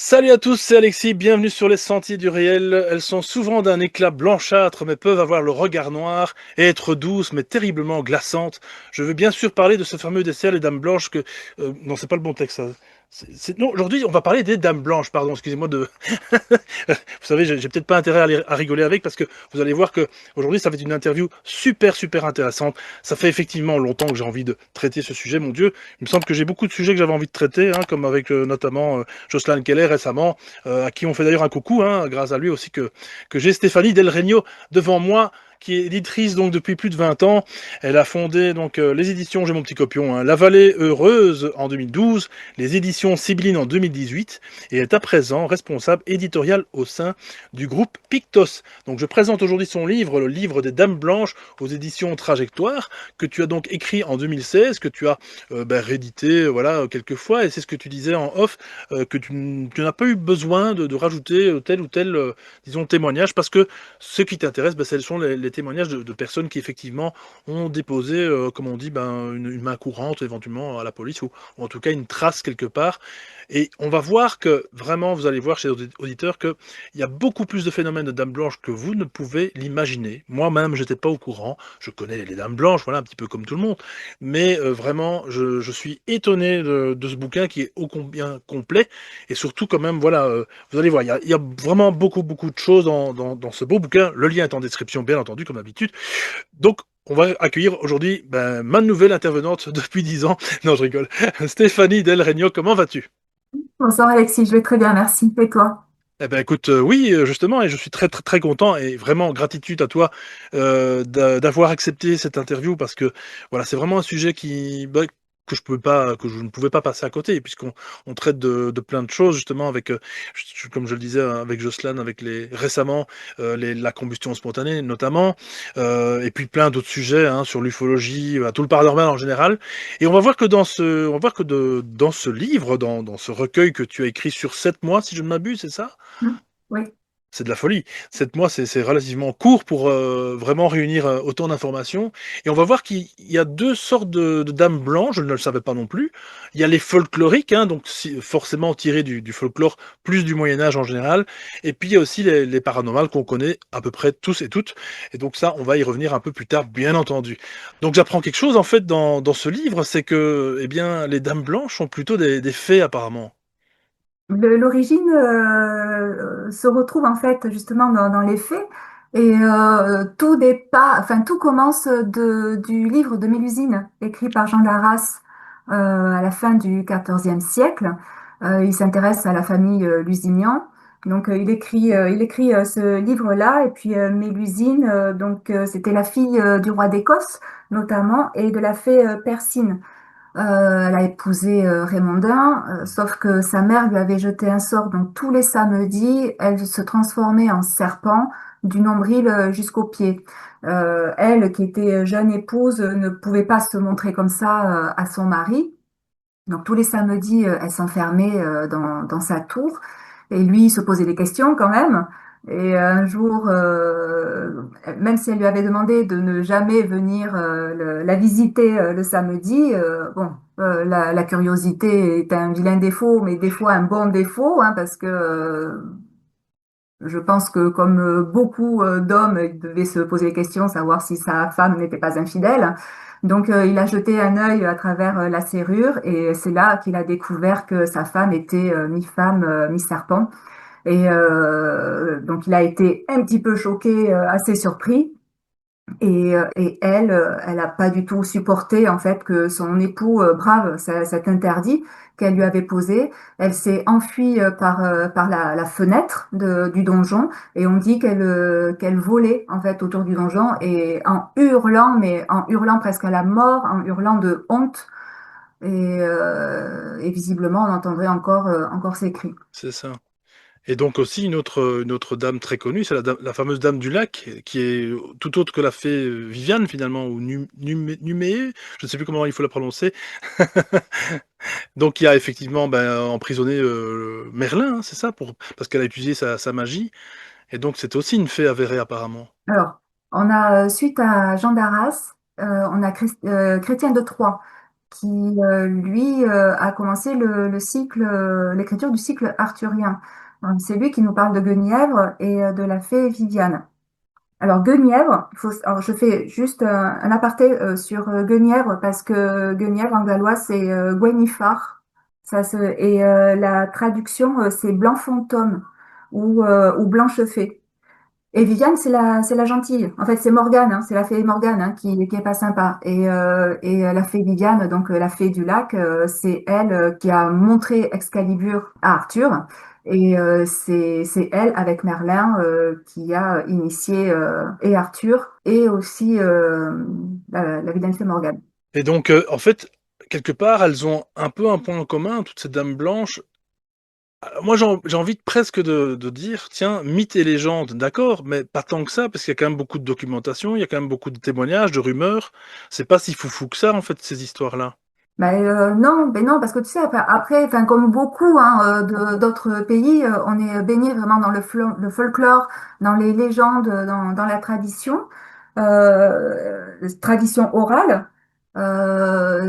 Salut à tous, c'est Alexis, bienvenue sur les Sentiers du Réel. Elles sont souvent d'un éclat blanchâtre, mais peuvent avoir le regard noir et être douces, mais terriblement glaçantes. Je veux bien sûr parler de ce fameux dessert, les Dames Blanches, que... non, c'est pas le bon texte, ça. Non, aujourd'hui, on va parler des Dames Blanches, pardon, excusez-moi de... Vous savez, j'ai peut-être pas intérêt à rigoler avec, parce que vous allez voir que aujourd'hui, ça va être une interview super intéressante. Ça fait effectivement longtemps que j'ai envie de traiter ce sujet, mon Dieu. Il me semble que j'ai beaucoup de sujets que j'avais envie de traiter, hein, comme avec notamment Jocelyn Keller récemment, à qui on fait d'ailleurs un coucou, hein, grâce à lui aussi que j'ai Stéphanie Del Regno devant moi, qui est éditrice donc depuis plus de 20 ans. Elle a fondé donc les éditions, j'ai mon petit copion, hein, La Vallée Heureuse en 2012, les éditions Sibylline en 2018, et est à présent responsable éditorial au sein du groupe Pictos. Donc je présente aujourd'hui son livre, le livre des Dames Blanches aux éditions Trajectoire, que tu as donc écrit en 2016, que tu as réédité voilà, quelques fois, et c'est ce que tu disais en off, que tu n'as pas eu besoin de rajouter tel ou tel, disons, témoignage, parce que ce qui t'intéresse, ce sont les témoignages de personnes qui effectivement ont déposé, comme on dit, une main courante éventuellement à la police, ou en tout cas une trace quelque part. Et on va voir que vraiment, vous allez voir chez les auditeurs qu'il y a beaucoup plus de phénomènes de dames blanches que vous ne pouvez l'imaginer. Moi-même, j'étais pas au courant. Je connais les dames blanches, voilà, un petit peu comme tout le monde. Mais vraiment, je suis étonné de ce bouquin qui est ô combien complet. Et surtout, quand même, voilà, vous allez voir, il y a vraiment beaucoup de choses dans ce beau bouquin. Le lien est en description, bien entendu, comme d'habitude. Donc, on va accueillir aujourd'hui ma nouvelle intervenante depuis 10 ans. Non, je rigole. Stéphanie Del Regno, comment vas-tu? Bonsoir Alexis, je vais très bien, merci. Et toi? Eh ben écoute, oui, justement, et je suis très content et vraiment gratitude à toi d'avoir accepté cette interview parce que voilà, c'est vraiment un sujet que je ne pouvais pas passer à côté puisqu'on traite de plein de choses justement avec, comme je le disais avec Jocelyn, avec les récemment la combustion spontanée notamment, et puis plein d'autres sujets hein, sur l'ufologie, tout le paranormal en général. Et on va voir que dans ce livre, dans ce recueil que tu as écrit sur 7 mois, si je ne m'abuse, c'est ça? Hmm. Oui. C'est de la folie. 7 mois, c'est relativement court pour vraiment réunir autant d'informations. Et on va voir qu'il y a deux sortes de dames blanches, je ne le savais pas non plus. Il y a les folkloriques, hein, donc forcément tirées du folklore, plus du Moyen Âge en général. Et puis il y a aussi les paranormales qu'on connaît à peu près tous et toutes. Et donc ça, on va y revenir un peu plus tard, bien entendu. Donc j'apprends quelque chose en fait dans ce livre, c'est que eh bien, les dames blanches sont plutôt des fées apparemment. L'origine se retrouve en fait justement dans les faits et tout départ, enfin tout commence du livre de Mélusine écrit par Jean d'Arras à la fin du XIVe siècle. Il s'intéresse à la famille Lusignan. Donc il écrit ce livre-là et puis Mélusine, c'était la fille du roi d'Écosse notamment et de la fée Persine. Elle a épousé Raymondin, sauf que sa mère lui avait jeté un sort, donc tous les samedis, elle se transformait en serpent du nombril jusqu'aux pieds. Elle, qui était jeune épouse, ne pouvait pas se montrer comme ça à son mari. Donc tous les samedis, elle s'enfermait dans sa tour et lui il se posait des questions quand même. Et un jour, même si elle lui avait demandé de ne jamais venir la visiter le samedi, la curiosité est un vilain défaut, mais des fois un bon défaut, hein, parce que je pense que comme beaucoup d'hommes, il devait se poser les questions, savoir si sa femme n'était pas infidèle. Donc il a jeté un œil à travers la serrure et c'est là qu'il a découvert que sa femme était mi-femme, mi-serpent. Et donc il a été un petit peu choqué, assez surpris. Et elle, elle n'a pas du tout supporté en fait que son époux brave cet interdit qu'elle lui avait posé. Elle s'est enfuie par la fenêtre du donjon et on dit qu'elle volait en fait autour du donjon et en hurlant, mais en hurlant presque à la mort, en hurlant de honte. Et visiblement, on entendrait encore ses cris. C'est ça. Et donc aussi une autre dame très connue, c'est la fameuse dame du lac, qui est tout autre que la fée Viviane finalement, ou Numée, je ne sais plus comment il faut la prononcer. Donc il a effectivement emprisonné Merlin, hein, c'est ça, parce qu'elle a utilisé sa magie. Et donc c'est aussi une fée avérée apparemment. Alors, on a, suite à Jean d'Arras, on a Chrétien de Troyes qui lui a commencé le cycle, l'écriture du cycle arthurien. Donc, c'est lui qui nous parle de Guenièvre et de la fée Viviane. Alors Guenièvre, alors je fais juste un aparté sur Guenièvre parce que Guenièvre en gallois c'est Gwenifar. Et la traduction c'est Blanc fantôme ou Blanche fée. Et Viviane, c'est la gentille. En fait, c'est Morgane, hein, c'est la fée Morgane hein, qui est pas sympa. Et la fée Viviane, donc la fée du lac, c'est elle qui a montré Excalibur à Arthur. Et c'est elle, avec Merlin, qui a initié et Arthur et aussi la vilaine fée Morgane. Et donc, en fait, quelque part, elles ont un peu un point en commun, toutes ces dames blanches. Moi, j'ai envie presque de dire, tiens, mythes et légendes, d'accord, mais pas tant que ça, parce qu'il y a quand même beaucoup de documentation, il y a quand même beaucoup de témoignages, de rumeurs. C'est pas si foufou que ça, en fait, ces histoires-là. Non, ben non, parce que tu sais, après, enfin, comme beaucoup hein, d'autres pays, on est baigné vraiment dans le folklore, dans les légendes, dans la tradition, tradition orale,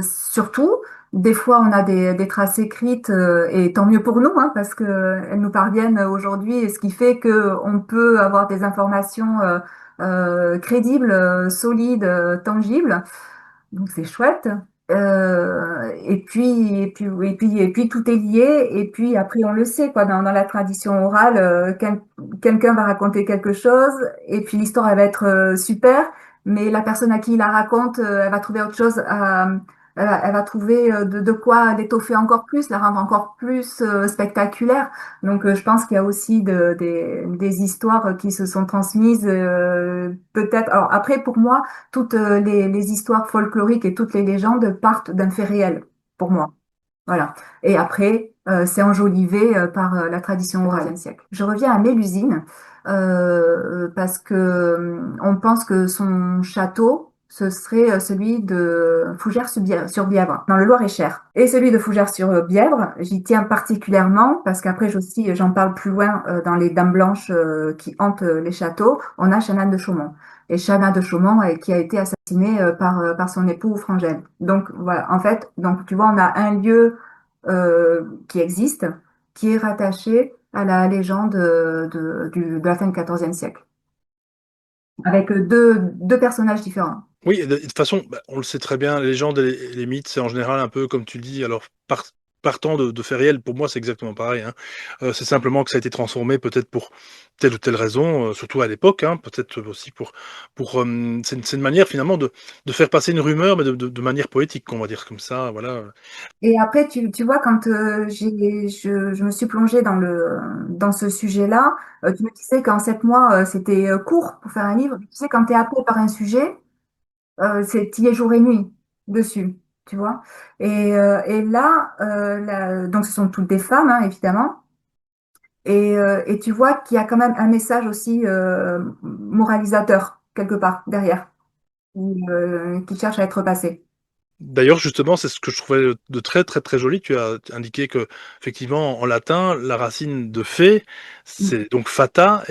surtout. Des fois, on a des traces écrites, et tant mieux pour nous, hein, parce que elles nous parviennent aujourd'hui, et ce qui fait que on peut avoir des informations crédibles, solides, tangibles. Donc c'est chouette. Et puis tout est lié. Et puis après, on le sait, quoi, dans la tradition orale, quelqu'un va raconter quelque chose, et puis l'histoire, elle va être super, mais la personne à qui il la raconte, elle va trouver autre chose elle va trouver de quoi l'étoffer encore plus, la rendre encore plus spectaculaire. Donc, je pense qu'il y a aussi des histoires qui se sont transmises, peut-être. Alors après, pour moi, toutes les histoires folkloriques et toutes les légendes partent d'un fait réel, pour moi. Voilà. Et après, c'est enjolivé par la tradition orale du siècle. Je reviens à Mélusine parce que on pense que son château, ce serait celui de Fougères-sur-Bièvre, dans le Loir-et-Cher. Et celui de Fougères-sur-Bièvre, j'y tiens particulièrement parce qu'après, j'en parle plus loin dans les Dames Blanches qui hantent les châteaux. On a Chanane de Chaumont. Et Chana de Chaumont qui a été assassiné par son époux Frangel. Donc voilà, en fait, donc tu vois, on a un lieu qui existe, qui est rattaché à la légende de la fin du XIVe siècle, avec deux personnages différents. Oui, et de toute façon, bah, on le sait très bien, les légendes et les mythes, c'est en général un peu comme tu le dis, alors partant de faits réels, pour moi c'est exactement pareil, hein. C'est simplement que ça a été transformé peut-être pour telle ou telle raison, surtout à l'époque, hein, peut-être aussi c'est une manière finalement de faire passer une rumeur, mais de manière poétique, on va dire comme ça, voilà. Et après, tu vois, quand je me suis plongée dans ce sujet-là, tu me disais qu'en 7 mois, c'était court pour faire un livre. Tu sais, quand tu es happé par un sujet, t'y es jour et nuit dessus, tu vois. Et là, donc ce sont toutes des femmes, hein, évidemment. Et tu vois qu'il y a quand même un message aussi moralisateur quelque part derrière, qui cherche à être passé. D'ailleurs, justement, c'est ce que je trouvais de très, très, très joli. Tu as indiqué que, effectivement, en latin, la racine de fée, Mm. c'est donc fata,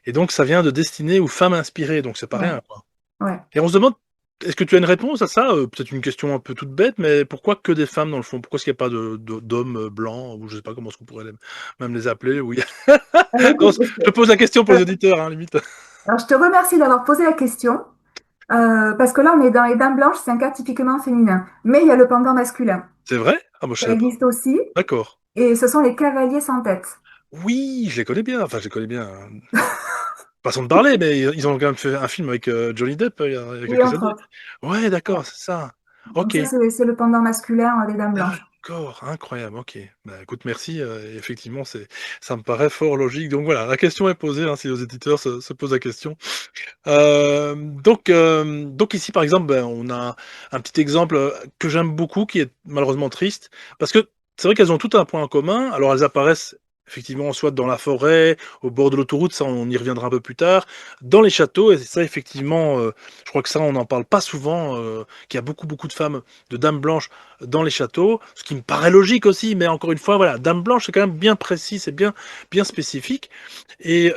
et donc ça vient de destinée ou femme inspirée, donc c'est pas Ouais, rien, quoi. ouais. Et on se demande, est-ce que tu as une réponse à ça? Peut-être une question un peu toute bête, mais pourquoi que des femmes dans le fond? Pourquoi est-ce qu'il n'y a pas d'hommes blancs, ou je sais pas comment est-ce qu'on pourrait même les appeler, ou Non, Écoute, je pose la question pour les auditeurs, hein, limite. alors, je te remercie d'avoir posé la question, parce que là, on est dans les dames blanches, c'est un cas typiquement féminin. Mais il y a le pendant masculin. C'est vrai? Ah, moi je Ça savais pas. existe aussi, D'accord. et ce sont les cavaliers sans tête. Oui, je les connais bien. Enfin, je les connais bien, hein. Façon de parler, mais ils ont quand même fait un film avec Johnny Depp il y a Oui, quelques entre années. autres. Ouais, Ouais. d'accord, c'est ça. Donc Ok. ça, c'est le pendant masculin des dames blanches. D'accord, incroyable, ok. Bah, écoute, merci. Effectivement, ça me paraît fort logique. Donc voilà, la question est posée, hein, si les éditeurs se posent la question. Donc ici, par exemple, ben, on a un petit exemple que j'aime beaucoup, qui est malheureusement triste, parce que c'est vrai qu'elles ont tout un point en commun. Alors elles apparaissent effectivement soit dans la forêt, au bord de l'autoroute, ça on y reviendra un peu plus tard, dans les châteaux, et ça effectivement, je crois que ça on n'en parle pas souvent, qu'il y a beaucoup beaucoup de femmes, de dames blanches dans les châteaux, ce qui me paraît logique aussi, mais encore une fois, voilà, dame blanche c'est quand même bien précis, c'est bien spécifique, et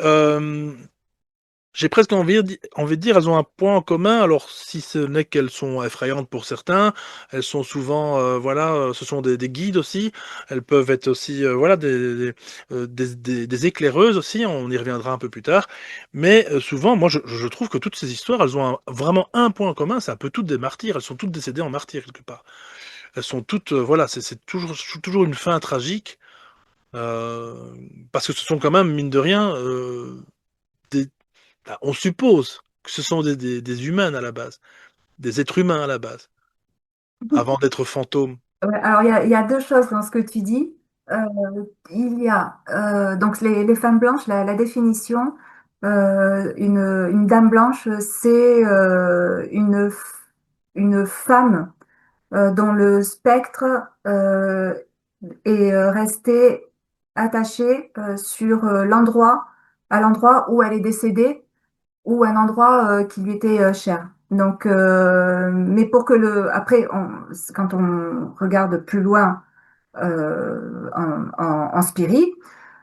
J'ai presque envie de dire, elles ont un point en commun, alors si ce n'est qu'elles sont effrayantes pour certains, elles sont souvent, voilà, ce sont des guides aussi. Elles peuvent être aussi, voilà, des éclaireuses aussi, on y reviendra un peu plus tard. Mais, souvent, moi, je trouve que toutes ces histoires, elles ont vraiment un point en commun, c'est un peu toutes des martyrs, elles sont toutes décédées en martyrs quelque part. Elles sont toutes, voilà, c'est toujours une fin tragique, heu, parce que ce sont quand même, mine de rien, des on suppose que ce sont des humaines à la base, des êtres humains à la base, avant d'être fantômes. Ouais, alors, il y a deux choses dans ce que tu dis. Euh, il y a donc les femmes blanches, la définition, une dame blanche, c'est une femme dont le spectre est resté attaché sur à l'endroit où elle est décédée ou un endroit qui lui était cher. Donc, mais pour que après, quand on regarde plus loin en spirit,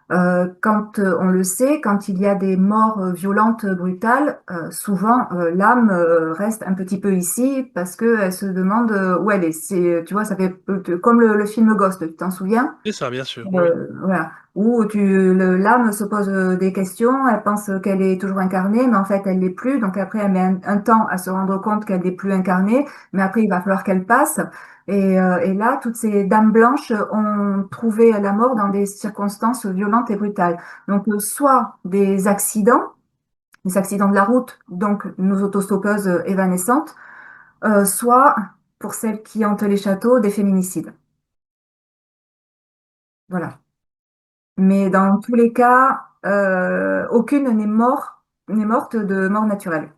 quand on le sait, quand il y a des morts violentes, brutales, souvent l'âme reste un petit peu ici parce qu'elle se demande où elle est. Tu vois, ça fait comme le film Ghost, tu t'en souviens? C'est ça, bien sûr, oui, oui. Voilà. Où l'âme se pose des questions, elle pense qu'elle est toujours incarnée, mais en fait elle l'est plus. Donc après elle met un temps à se rendre compte qu'elle n'est plus incarnée, mais après il va falloir qu'elle passe. Et là, toutes ces dames blanches ont trouvé la mort dans des circonstances violentes et brutales. Donc soit des accidents de la route, donc nos autostoppeuses évanescentes, soit pour celles qui hantent les châteaux, des féminicides. Voilà. Mais dans tous les cas, aucune n'est morte de mort naturelle.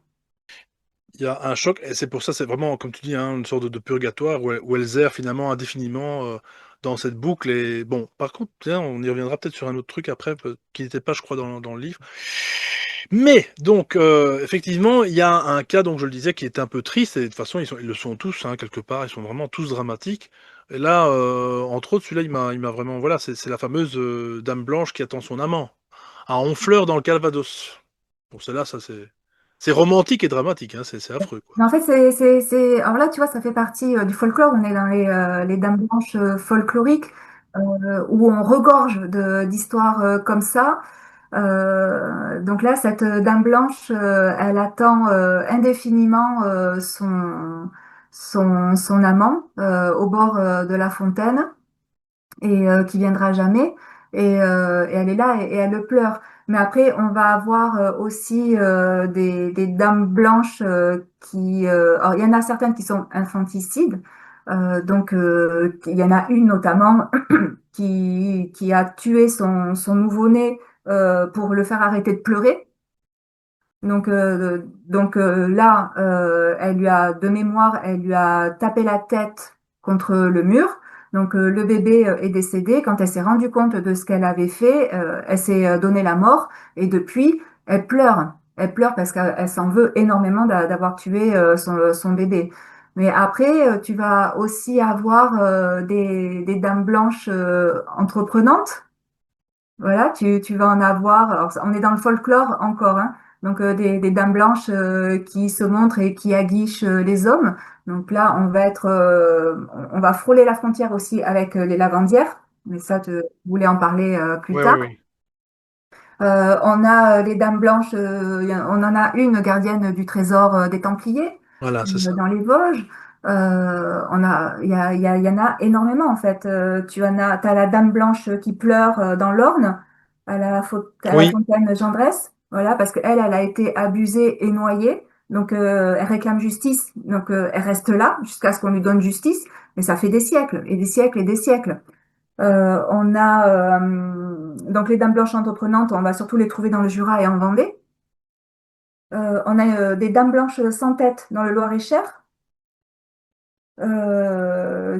Il y a un choc et c'est pour ça, c'est vraiment, comme tu dis, hein, une sorte de purgatoire où elles errent finalement indéfiniment, dans cette boucle et bon, par contre, tiens, on y reviendra peut-être sur un autre truc après, qui n'était pas, je crois, dans le livre. Mais donc, effectivement, il y a un cas, donc je le disais, qui est un peu triste et de toute façon, ils le sont tous, hein, quelque part, ils sont vraiment tous dramatiques et là, entre autres, celui-là, il m'a vraiment voilà, c'est la fameuse, dame blanche qui attend son amant, à Honfleur dans le Calvados. Bon, celle-là, ça c'est romantique et dramatique, hein, c'est affreux, quoi. Mais en fait, alors là, tu vois, ça fait partie du folklore. On est dans les dames blanches folkloriques où on regorge d'histoires comme ça. Donc là, cette dame blanche, elle attend indéfiniment son amant au bord de la fontaine et qui viendra jamais. Et elle est là et elle le pleure. Mais après, on va avoir aussi des dames blanches alors, il y en a certaines qui sont infanticides. Donc, il y en a une notamment qui a tué son nouveau-né pour le faire arrêter de pleurer. Là, elle lui a, de mémoire, elle lui a tapé la tête contre le mur. Donc le bébé est décédé. Quand elle s'est rendue compte de ce qu'elle avait fait, elle s'est donné la mort. Et depuis, elle pleure. Elle pleure parce qu'elle s'en veut énormément d'avoir tué son bébé. Mais après, tu vas aussi avoir des dames blanches entreprenantes. Voilà, tu vas en avoir. Alors, on est dans le folklore encore, hein. Donc des dames blanches qui se montrent et qui aguichent les hommes. Donc là, on va frôler la frontière aussi avec les lavandières. Mais ça, je voulais en parler plus Ouais, tard. ouais, oui. On a les dames blanches. On en a une gardienne du trésor des Templiers Voilà, c'est ça. dans les Vosges. Il y en a énormément en fait. T'as la Dame Blanche qui pleure dans l'Orne à la Oui, fontaine Gendresse, voilà, parce qu'elle, elle a été abusée et noyée. Donc, elle réclame justice. Donc, elle reste là jusqu'à ce qu'on lui donne justice. Mais ça fait des siècles et des siècles et des siècles. On a donc les Dames Blanches entreprenantes, on va surtout les trouver dans le Jura et en Vendée. On a des Dames Blanches sans tête dans le Loir-et-Cher.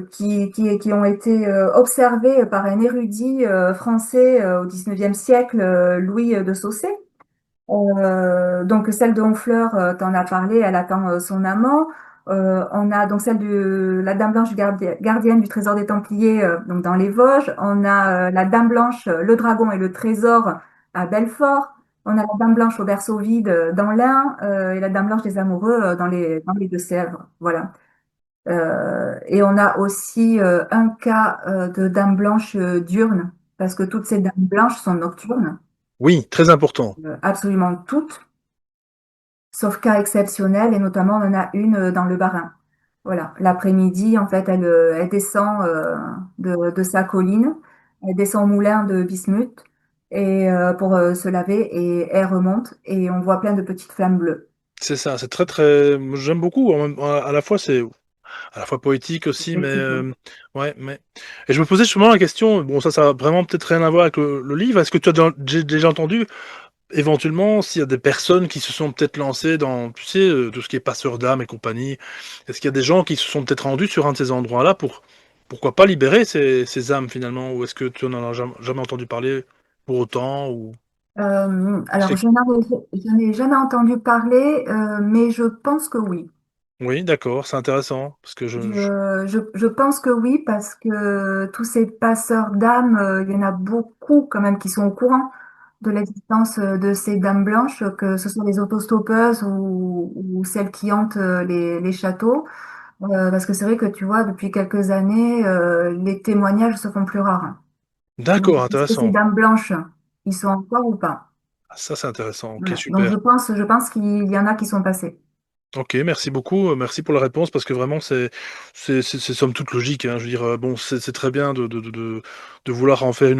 Qui ont été observés par un érudit français au XIXe siècle, Louis de Saussay. Donc celle de Honfleur, tu en as parlé, elle attend son amant. On a donc celle de la Dame Blanche gardienne du trésor des Templiers, donc dans les Vosges. On a la Dame Blanche, le dragon et le trésor à Belfort. On a la Dame Blanche au berceau vide dans l'Ain et la Dame Blanche des Amoureux dans les Deux-Sèvres. Voilà. Et on a aussi un cas de Dame Blanche diurne, parce que toutes ces Dames Blanches sont nocturnes, Oui, très important. absolument toutes, sauf cas exceptionnel, et notamment on en a une dans le Bas-Rhin. Voilà. L'après-midi, en fait, elle descend de sa colline, elle descend au moulin de Bismuth et pour se laver et elle remonte et on voit plein de petites flammes bleues. C'est ça, c'est très très. J'aime beaucoup. À la fois, c'est à la fois poétique aussi, mais Poétique, oui. ouais, mais. Et je me posais justement la question. Bon, ça a vraiment peut-être rien à voir avec le livre. Est-ce que tu as déjà entendu éventuellement s'il y a des personnes qui se sont peut-être lancées dans, tu sais, tout ce qui est passeur d'âme et compagnie. Est-ce qu'il y a des gens qui se sont peut-être rendus sur un de ces endroits-là pour, pourquoi pas libérer ces âmes finalement, ou est-ce que tu en as jamais entendu parler pour autant, ou Alors, c'est. je n'ai jamais entendu parler, mais je pense que oui. Oui, d'accord, c'est intéressant parce que Je pense que oui, parce que tous ces passeurs d'âmes, il y en a beaucoup quand même qui sont au courant de l'existence de ces dames blanches, que ce soit les autostoppeuses ou celles qui hantent les châteaux. Parce que c'est vrai que tu vois, depuis quelques années, les témoignages se font plus rares. Donc, D'accord, est-ce que ces intéressant. dames blanches, ils sont encore ou pas? Ah, ça c'est intéressant. Ok, Voilà. Donc, super. je pense qu'il y en a qui sont passés. Ok, merci beaucoup, merci pour la réponse parce que vraiment c'est somme toute logique, hein. Je veux dire, bon, c'est très bien de vouloir en faire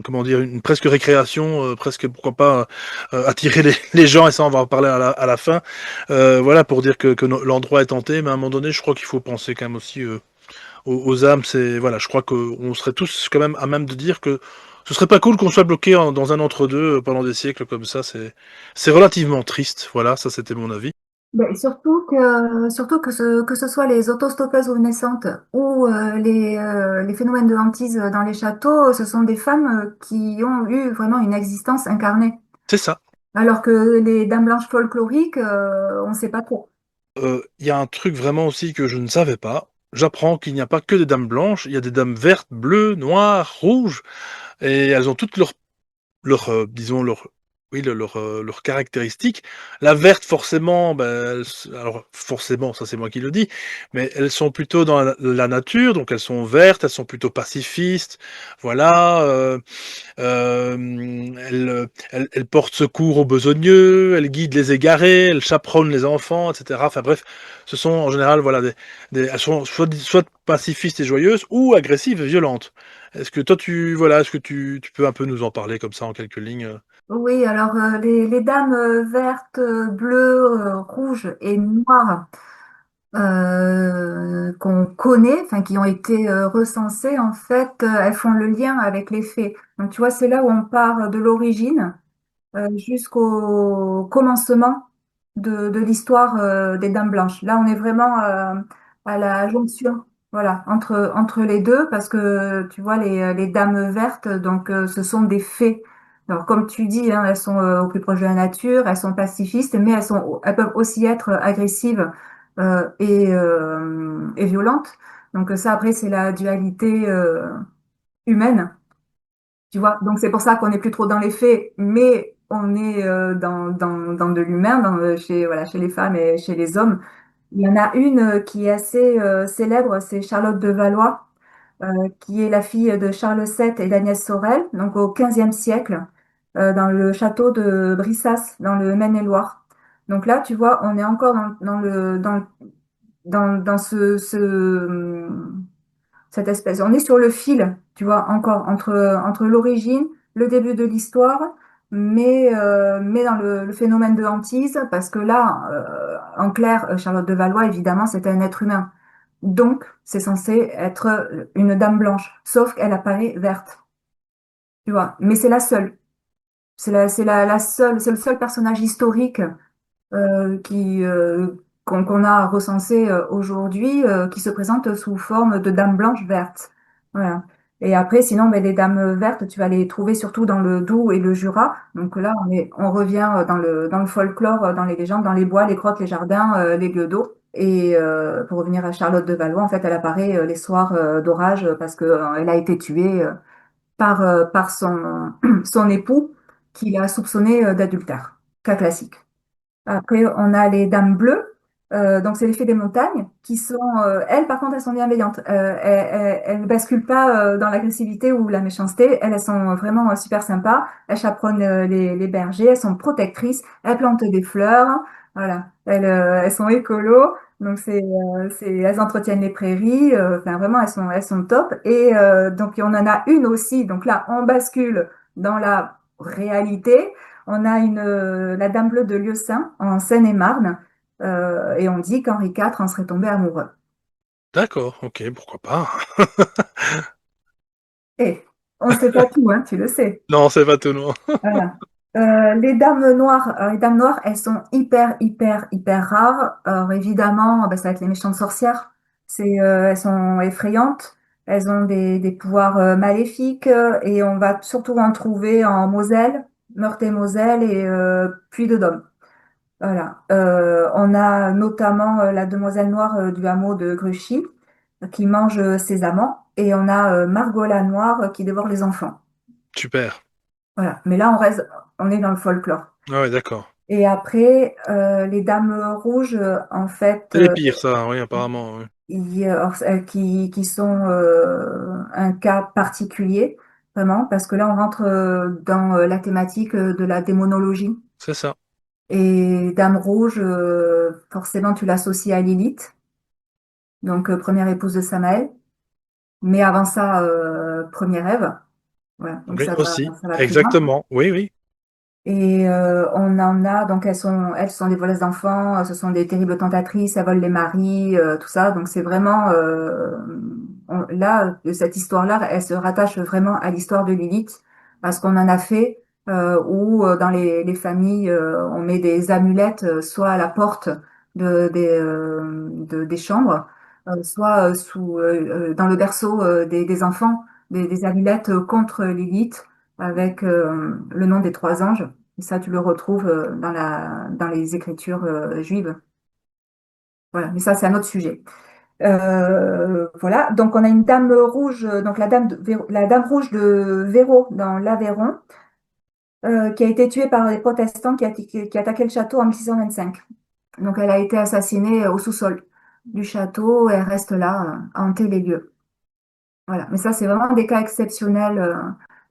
comment dire, une presque récréation, presque pourquoi pas attirer les gens, et ça on va en parler à la fin. Voilà, pour dire que l'endroit est tenté, mais à un moment donné je crois qu'il faut penser quand même aussi aux âmes. C'est voilà, je crois qu'on serait tous quand même à même de dire que ce serait pas cool qu'on soit bloqué dans un entre-deux pendant des siècles comme ça. C'est relativement triste. Voilà, ça c'était mon avis. Ben, surtout que ce soit les autostoppeuses naissantes ou les phénomènes de hantise dans les châteaux, ce sont des femmes qui ont eu vraiment une existence incarnée. C'est ça. Alors que les dames blanches folkloriques, on ne sait pas trop. Il y a un truc vraiment aussi que je ne savais pas. J'apprends qu'il n'y a pas que des dames blanches, il y a des dames vertes, bleues, noires, rouges, et elles ont toutes disons leurs caractéristiques. La verte forcément, ben, alors forcément, ça c'est moi qui le dis, mais elles sont plutôt dans la nature, donc elles sont vertes, elles sont plutôt pacifistes, voilà. Elle porte secours aux besogneux, elle guide les égarés, elle chaperonne les enfants, etc. Enfin bref, ce sont en général voilà elles sont soit pacifistes et joyeuses ou agressives et violentes. Est-ce que toi est-ce que tu peux un peu nous en parler comme ça en quelques lignes? Oui, alors les dames vertes, bleues, rouges et noires qu'on connaît, enfin qui ont été recensées, en fait, elles font le lien avec les faits. Donc tu vois, c'est là où on part de l'origine jusqu'au commencement de l'histoire des Dames Blanches. Là, on est vraiment à la jonction, voilà, entre les deux, parce que tu vois, les Dames Vertes, donc ce sont des fées. Alors, comme tu dis, hein, elles sont au plus proche de la nature, elles sont pacifistes, mais elles peuvent aussi être agressives et violentes. Donc ça, après, c'est la dualité humaine. Tu vois, donc c'est pour ça qu'on n'est plus trop dans les faits, mais on est dans de l'humain, chez, voilà, chez les femmes et chez les hommes. Il y en a une qui est assez célèbre, c'est Charlotte de Valois, qui est la fille de Charles VII et d'Agnès Sorel, donc au XVe siècle, dans le château de Brissas, dans le Maine-et-Loire. Donc là, tu vois, on est encore dans cette espèce. On est sur le fil, tu vois, encore entre l'origine, le début de l'histoire, mais dans le phénomène de hantise, parce que là, en clair, Charlotte de Valois, évidemment, c'était un être humain. Donc, c'est censé être une dame blanche, sauf qu'elle apparaît verte, tu vois. Mais c'est la seule. La seule, c'est le seul personnage historique qu'on a recensé aujourd'hui, qui se présente sous forme de dame blanche verte. Voilà. Et après, sinon, ben, les dames vertes, tu vas les trouver surtout dans le Doubs et le Jura. Donc là, on revient dans le folklore, dans les légendes, dans les bois, les grottes, les jardins, les lieux d'eau. Et pour revenir à Charlotte de Valois, en fait, elle apparaît les soirs d'orage parce que elle a été tuée par son époux qu'il a soupçonné d'adultère. Cas classique. Après, on a les dames bleues. Donc, c'est les fées des montagnes qui sont, elles, par contre, elles sont bienveillantes. Elles ne basculent pas dans l'agressivité ou la méchanceté. Elles sont vraiment super sympas. Elles chaperonnent les bergers. Elles sont protectrices. Elles plantent des fleurs. Voilà. Elles sont écolos. Donc, elles entretiennent les prairies. Enfin, vraiment, elles sont top. Et donc, on en a une aussi. Donc là, on bascule dans la réalité. On a la Dame Bleue de Lieusaint en Seine-et-Marne, et on dit qu'Henri IV en serait tombé amoureux. D'accord, ok, pourquoi pas. Et on ne sait pas tout, hein, tu le sais. Non, c'est pas tout noir. Voilà. Les dames noires, elles sont hyper, hyper, hyper rares. Alors évidemment, ben, ça va être les méchantes sorcières. Elles sont effrayantes. Elles ont des pouvoirs maléfiques et on va surtout en trouver en Moselle, Meurthe-et-Moselle et Puy-de-Dôme. Voilà. On a notamment la demoiselle noire du hameau de Gruchy qui mange ses amants et on a Margot la noire qui dévore les enfants. Super. Voilà. Mais là, on est dans le folklore. Ah ouais, d'accord. Et après, les dames rouges, en fait, C'est les pires, ça, oui, apparemment. Oui. qui sont un cas particulier, vraiment, parce que là, on rentre dans la thématique de la démonologie. C'est ça. Et Dame Rouge, forcément, tu l'associes à Lilith, donc première épouse de Samaël. Mais avant ça, première Ève. Voilà, donc Oui, aussi. ça va plus loin. Exactement. Oui, oui. Et on en a, donc elles sont des voleuses d'enfants, ce sont des terribles tentatrices, elles volent les maris, tout ça. Donc c'est vraiment, là, cette histoire-là, elle se rattache vraiment à l'histoire de Lilith, parce qu'on en a fait, où dans les familles, on met des amulettes, soit à la porte des chambres, soit dans le berceau des enfants, des amulettes contre Lilith, avec le nom des trois anges. Et ça, tu le retrouves dans les écritures juives. Voilà, mais ça, c'est un autre sujet. Voilà, donc on a une dame rouge, donc la dame rouge de Véro dans l'Aveyron, qui a été tuée par les protestants qui attaquaient le château en 1625. Donc elle a été assassinée au sous-sol du château et elle reste là à hanter les lieux. Voilà, mais ça, c'est vraiment des cas exceptionnels.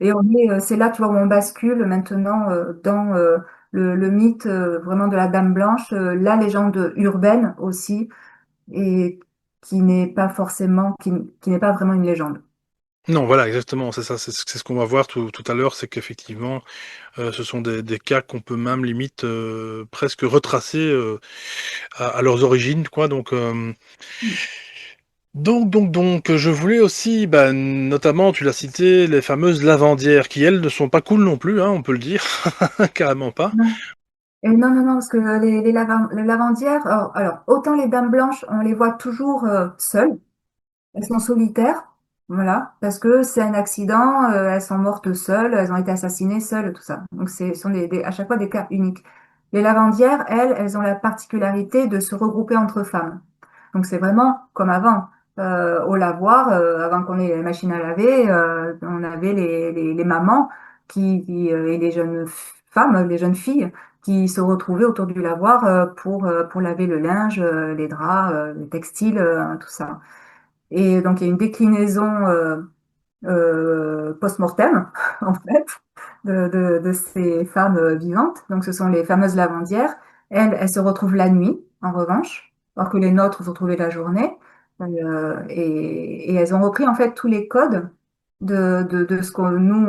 Et c'est là, tu vois, où on bascule maintenant dans le mythe vraiment de la Dame Blanche, la légende urbaine aussi, et qui n'est pas forcément, qui n'est pas vraiment une légende. Non, voilà, exactement, c'est ça, c'est ce qu'on va voir tout à l'heure, c'est qu'effectivement, ce sont des cas qu'on peut même limite, presque retracer, à leurs origines, quoi, donc, je voulais aussi, bah, notamment, tu l'as cité, les fameuses lavandières qui, elles, ne sont pas cool non plus, hein, on peut le dire, carrément pas. Non. Et non, non, non, parce que les lavandières, alors, autant les dames blanches, on les voit toujours seules. Elles sont solitaires, voilà, parce que c'est un accident, elles sont mortes seules, elles ont été assassinées seules, tout ça. Donc, ce sont à chaque fois des cas uniques. Les lavandières, elles ont la particularité de se regrouper entre femmes. Donc, c'est vraiment comme avant. Au lavoir, avant qu'on ait les machines à laver, on avait les mamans et les jeunes femmes, les jeunes filles, qui se retrouvaient autour du lavoir pour laver le linge, les draps, les textiles, tout ça. Et donc, il y a une déclinaison post-mortem, en fait, de ces femmes vivantes. Donc, ce sont les fameuses lavandières. Elles se retrouvent la nuit, en revanche, alors que les nôtres se retrouvaient la journée. Et elles ont repris, en fait, tous les codes de ce que nous,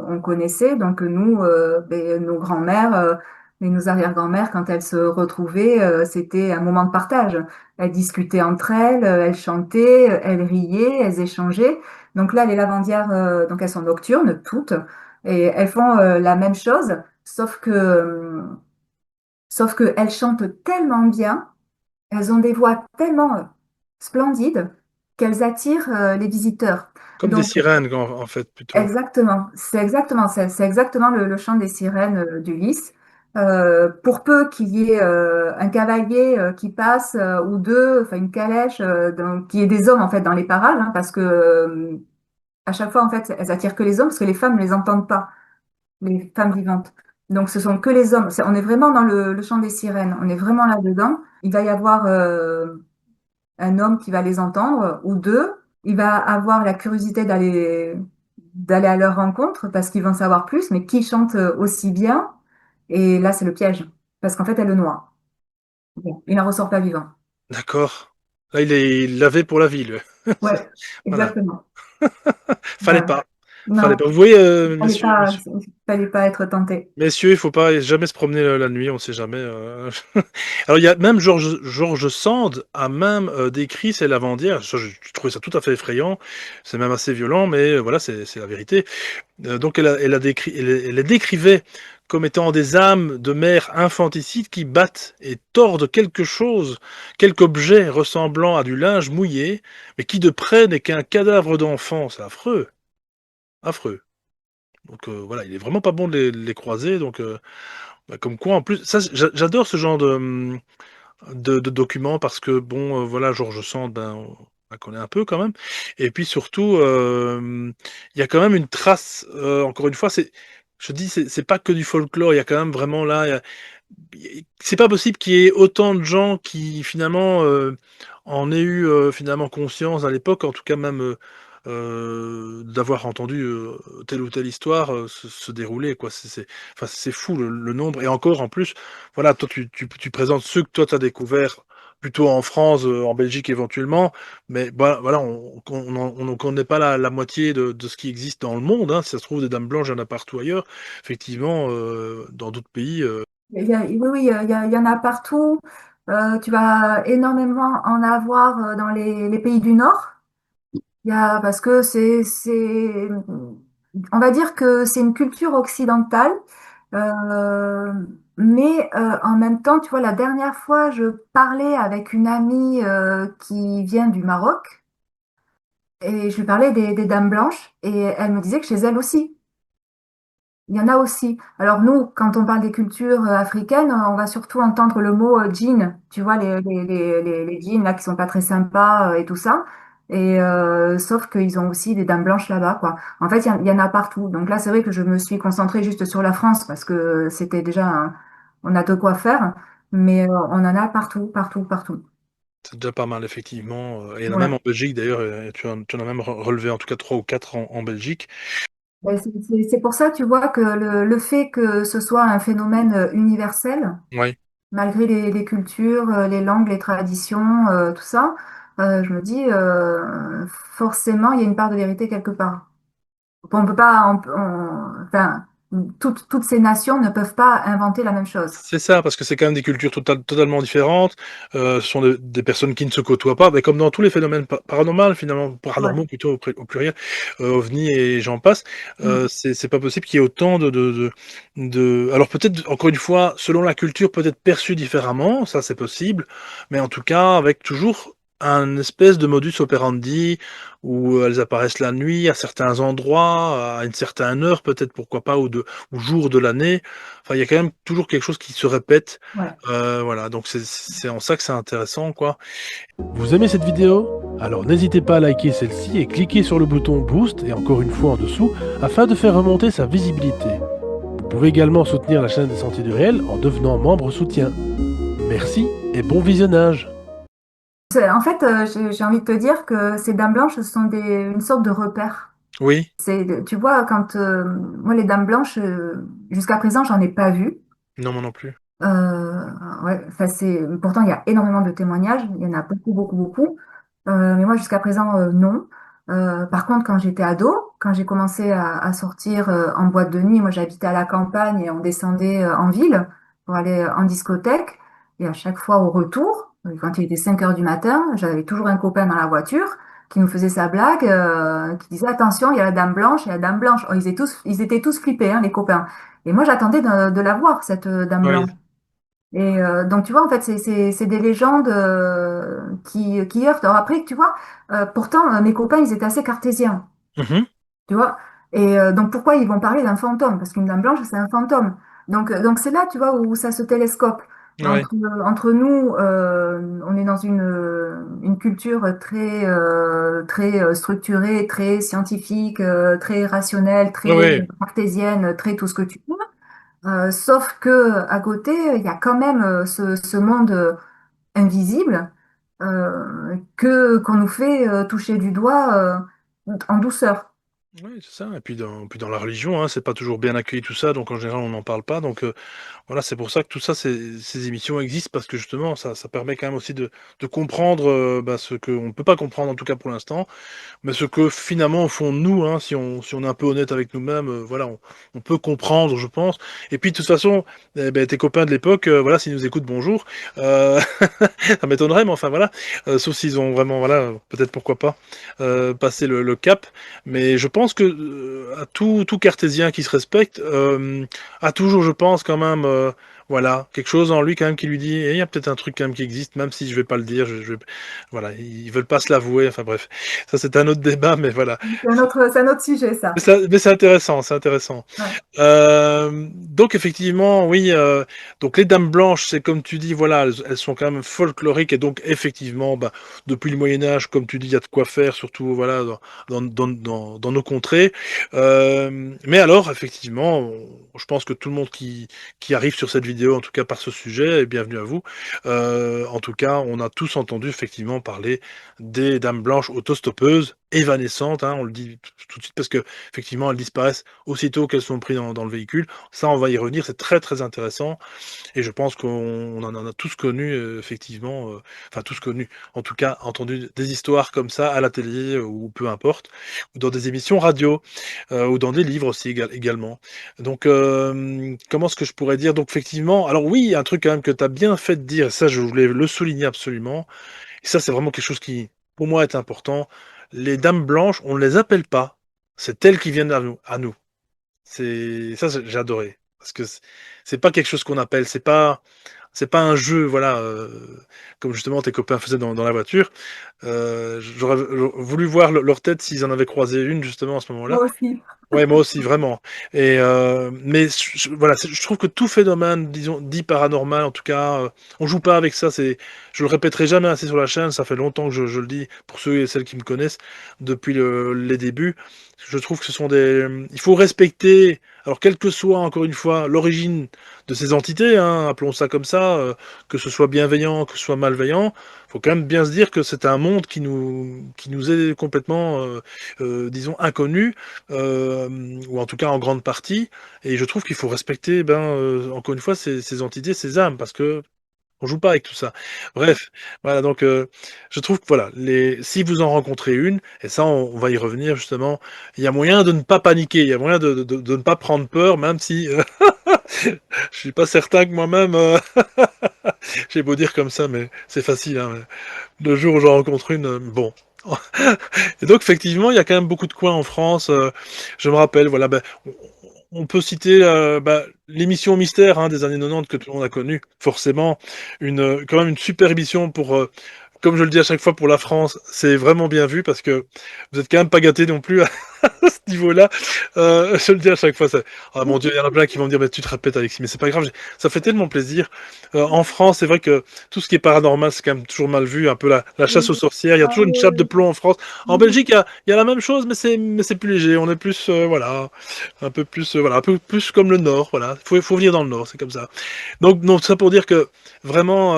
on connaissait. Donc, nous, nos grands-mères et nos arrière-grand-mères, quand elles se retrouvaient, c'était un moment de partage. Elles discutaient entre elles, elles chantaient, elles riaient, elles échangeaient. Donc là, les lavandières, donc elles sont nocturnes, toutes, et elles font la même chose, sauf que elles chantent tellement bien, elles ont des voix tellement splendides qu'elles attirent les visiteurs. Comme des Donc sirènes, en fait, plutôt. exactement, c'est exactement le chant des sirènes d'Ulysse. Pour peu qu'il y ait un cavalier qui passe ou deux, enfin une calèche, donc, qu'il y ait des hommes en fait dans les parages, hein, parce que à chaque fois en fait elles attirent que les hommes parce que les femmes ne les entendent pas. les femmes vivantes. Donc, ce sont que les hommes. On est vraiment dans le chant des sirènes. On est vraiment là-dedans. Il va y avoir un homme qui va les entendre ou deux. Il va avoir la curiosité d'aller à leur rencontre parce qu'ils vont savoir plus. Mais qui chante aussi bien? Et là, c'est le piège parce qu'en fait, elle le noie. Bon, il n'en ressort pas vivant. D'accord. Là, il est lavé pour la vie, lui. Ouais, Voilà. exactement. Fallait Voilà. pas. Fallait Non, pas. Vous voyez, il fallait pas être tenté. messieurs, il faut pas jamais se promener la nuit, on sait jamais. Alors, il y a même George Sand a même décrit ces lavandières. Ça, je trouvais ça tout à fait effrayant. C'est même assez violent, mais voilà, c'est la vérité. Donc, elle les décrivait comme étant des âmes de mère infanticides qui battent et tordent quelque chose, quelque objet ressemblant à du linge mouillé, mais qui de près n'est qu'un cadavre d'enfant. C'est affreux, affreux. Donc voilà, il est vraiment pas bon de les croiser. Donc bah, comme quoi, en plus, ça, j'adore ce genre de documents parce que bon, voilà, Georges Sand, ben, on la connaît un peu quand même. Et puis surtout, il y a quand même une trace. Encore une fois, je dis, c'est pas que du folklore. Il y a quand même vraiment là, c'est pas possible qu'il y ait autant de gens qui finalement en aient eu finalement conscience à l'époque, en tout cas même d'avoir entendu telle ou telle histoire se dérouler, quoi. Enfin, c'est fou le nombre. Et encore en plus, voilà, toi tu présentes ceux que toi tu as découvert plutôt en France, en Belgique éventuellement, mais voilà, on ne connaît pas la moitié de ce qui existe dans le monde, hein. Si ça se trouve, des dames blanches, il y en a partout ailleurs. Effectivement, dans d'autres pays. Oui, oui, il y en a partout. Tu vas énormément en avoir dans les pays du Nord. Parce que on va dire que c'est une culture occidentale, euh, mais en même temps, tu vois, la dernière fois, je parlais avec une amie qui vient du Maroc et je lui parlais des Dames Blanches et elle me disait que chez elle aussi. Il y en a aussi. Alors nous, quand on parle des cultures africaines, on va surtout entendre le mot djinn. Tu vois, les djinns là qui sont pas très sympas et tout ça. Et sauf qu'ils ont aussi des dames blanches là-bas, quoi. En fait, il y en a partout. Donc là, c'est vrai que je me suis concentrée juste sur la France parce que c'était déjà, on a de quoi faire. Mais on en a partout, partout, partout. C'est déjà pas mal, effectivement. Il y en a même Ouais. en Belgique, d'ailleurs. Tu en as même relevé en tout cas 3 ou 4 en Belgique. Ben, c'est pour ça, tu vois, que le fait que ce soit un phénomène universel, Oui, malgré les cultures, les langues, les traditions, tout ça, je me dis forcément il y a une part de vérité quelque part. On peut pas, enfin, toutes ces nations ne peuvent pas inventer la même chose. c'est ça, parce que c'est quand même des cultures totalement différentes. Ce sont des personnes qui ne se côtoient pas, mais comme dans tous les phénomènes paranormaux, finalement, Ouais. paranormaux plutôt au pluriel, ovnis et j'en passe, Mm. c'est pas possible qu'il y ait autant Alors peut-être, encore une fois, selon la culture, peut-être perçue différemment, ça c'est possible, mais en tout cas, avec toujours un espèce de modus operandi où elles apparaissent la nuit à certains endroits, à une certaine heure, peut-être, pourquoi pas, ou jour de l'année. Enfin, il y a quand même toujours quelque chose qui se répète. Ouais. Voilà, donc c'est en ça que c'est intéressant, quoi. Vous aimez cette vidéo? Alors n'hésitez pas à liker celle-ci et cliquez sur le bouton Boost et encore une fois en dessous afin de faire remonter sa visibilité. Vous pouvez également soutenir la chaîne des Sentiers du Réel en devenant membre soutien. Merci et bon visionnage. En fait, j'ai envie de te dire que ces dames blanches ce sont une sorte de repère. Oui, Tu vois, quand moi les dames blanches, jusqu'à présent, j'en ai pas vu. non, moi non plus. Ouais, enfin, pourtant, il y a énormément de témoignages, il y en a beaucoup, beaucoup, beaucoup. Mais moi, jusqu'à présent, non. Par contre, quand j'étais ado, quand j'ai commencé à sortir en boîte de nuit, moi j'habitais à la campagne et on descendait en ville pour aller en discothèque. Et à chaque fois au retour, quand il était 5 heures du matin, j'avais toujours un copain dans la voiture qui nous faisait sa blague, qui disait attention, il y a la dame blanche, il y a la dame blanche. Oh, ils étaient tous flippés, hein, les copains. Et moi, j'attendais de la voir, cette dame Oui. blanche. Et donc, tu vois, en fait, c'est des légendes qui heurtent. Alors après, tu vois, pourtant, mes copains, ils étaient assez cartésiens, Mhm. tu vois. Et donc, pourquoi ils vont parler d'un fantôme? Parce qu'une dame blanche, c'est un fantôme. Donc c'est là, tu vois, où ça se télescope. Ouais. Entre nous, on est dans une culture très structurée, très scientifique, très rationnelle, Ouais, très ouais. cartésienne, très tout ce que tu veux. Sauf que à côté, il y a quand même ce monde invisible que qu'on nous fait toucher du doigt en douceur. Oui, c'est ça. Et puis dans la religion, hein, c'est pas toujours bien accueilli tout ça, donc en général on n'en parle pas. Donc voilà, c'est pour ça que tout ça, ces émissions existent parce que justement ça permet quand même aussi de comprendre bah, ce qu'on ne peut pas comprendre en tout cas pour l'instant. Mais ce que finalement, au fond de nous, hein, si on est un peu honnête avec nous-mêmes, voilà, on peut comprendre, je pense. Et puis de toute façon, tes copains de l'époque, voilà, s'ils nous écoutent, bonjour. Euh, ça m'étonnerait, mais enfin voilà. Sauf s'ils ont vraiment, voilà, peut-être pourquoi pas, passé le cap. Mais je pense que à tout cartésien qui se respecte, a toujours, je pense, quand même, voilà, quelque chose en lui quand même qui lui dit, eh, il y a peut-être un truc quand même qui existe, même si je vais pas le dire, voilà, ils veulent pas se l'avouer, enfin bref. Ça, c'est un autre débat, mais voilà. C'est un autre sujet, ça. Mais c'est intéressant, c'est intéressant. Ouais. Donc effectivement, oui, donc les dames blanches, c'est comme tu dis, voilà, elles sont quand même folkloriques et donc effectivement, bah, depuis le Moyen Âge, comme tu dis, il y a de quoi faire, surtout voilà dans nos contrées. Mais alors, effectivement, je pense que tout le monde qui arrive sur cette vidéo, en tout cas par ce sujet, et bienvenue à vous. En tout cas, on a tous entendu effectivement parler des dames blanches autostoppeuses, évanescentes, hein, on le dit tout de suite parce que effectivement elles disparaissent aussitôt qu'elles sont prises dans le véhicule. Ça, on va y revenir, c'est très très intéressant. Et je pense qu'on en a tous connu, effectivement, enfin tous connu, en tout cas entendu des histoires comme ça à la télé ou peu importe, ou dans des émissions radio, ou dans des livres aussi également. Donc, comment est-ce que je pourrais dire? Donc effectivement, alors oui, il y a un truc quand même que tu as bien fait de dire, et ça je voulais le souligner absolument, et ça c'est vraiment quelque chose qui, pour moi, est important. Les dames blanches, on ne les appelle pas, c'est elles qui viennent à nous. C'est ça, j'ai adoré parce que c'est pas quelque chose qu'on appelle, c'est pas un jeu, voilà, comme justement tes copains faisaient dans la voiture. J'aurais voulu voir leur tête s'ils en avaient croisé une justement à ce moment-là. Moi aussi. Ouais, moi aussi, vraiment. Et mais voilà, je trouve que tout phénomène, disons, dit paranormal, en tout cas, on joue pas avec ça. Je le répéterai jamais assez sur la chaîne. Ça fait longtemps que je le dis pour ceux et celles qui me connaissent depuis les débuts. Je trouve que ce sont il faut respecter. Alors, quelle que soit encore une fois l'origine de ces entités, hein, appelons ça comme ça, que ce soit bienveillant, que ce soit malveillant, faut quand même bien se dire que c'est un monde qui nous est complètement, disons, inconnu ou en tout cas en grande partie. Et je trouve qu'il faut respecter, encore une fois, ces entités, ces âmes, parce que on joue pas avec tout ça. Bref, voilà, donc je trouve que voilà, si vous en rencontrez une, et ça on va y revenir justement, il y a moyen de ne pas paniquer, il y a moyen de ne pas prendre peur, même si je suis pas certain que moi-même, j'ai beau dire comme ça, mais c'est facile, hein, le jour où j'en rencontre une, bon. Et donc effectivement, il y a quand même beaucoup de coins en France. Je me rappelle, voilà, on peut citer l'émission Mystère hein, des années 90 que tout le monde a connu, forcément, quand même une super émission pour, comme je le dis à chaque fois pour la France, c'est vraiment bien vu parce que vous êtes quand même pas gâtés non plus à ce niveau-là. Je le dis à chaque fois. Ah mon Dieu, il y en a plein qui vont me dire, mais tu te répètes Alexis, mais c'est pas grave, ça fait tellement plaisir. En France, c'est vrai que tout ce qui est paranormal, c'est quand même toujours mal vu, un peu la chasse aux Oui. sorcières, il y a Ah, toujours une chape de oui, plomb en France. En oui. Belgique, il y a la même chose, mais c'est plus léger, on est plus, voilà, un peu plus, voilà, un peu plus comme le Nord, voilà. Faut venir dans le Nord, c'est comme ça. Donc ça pour dire que vraiment,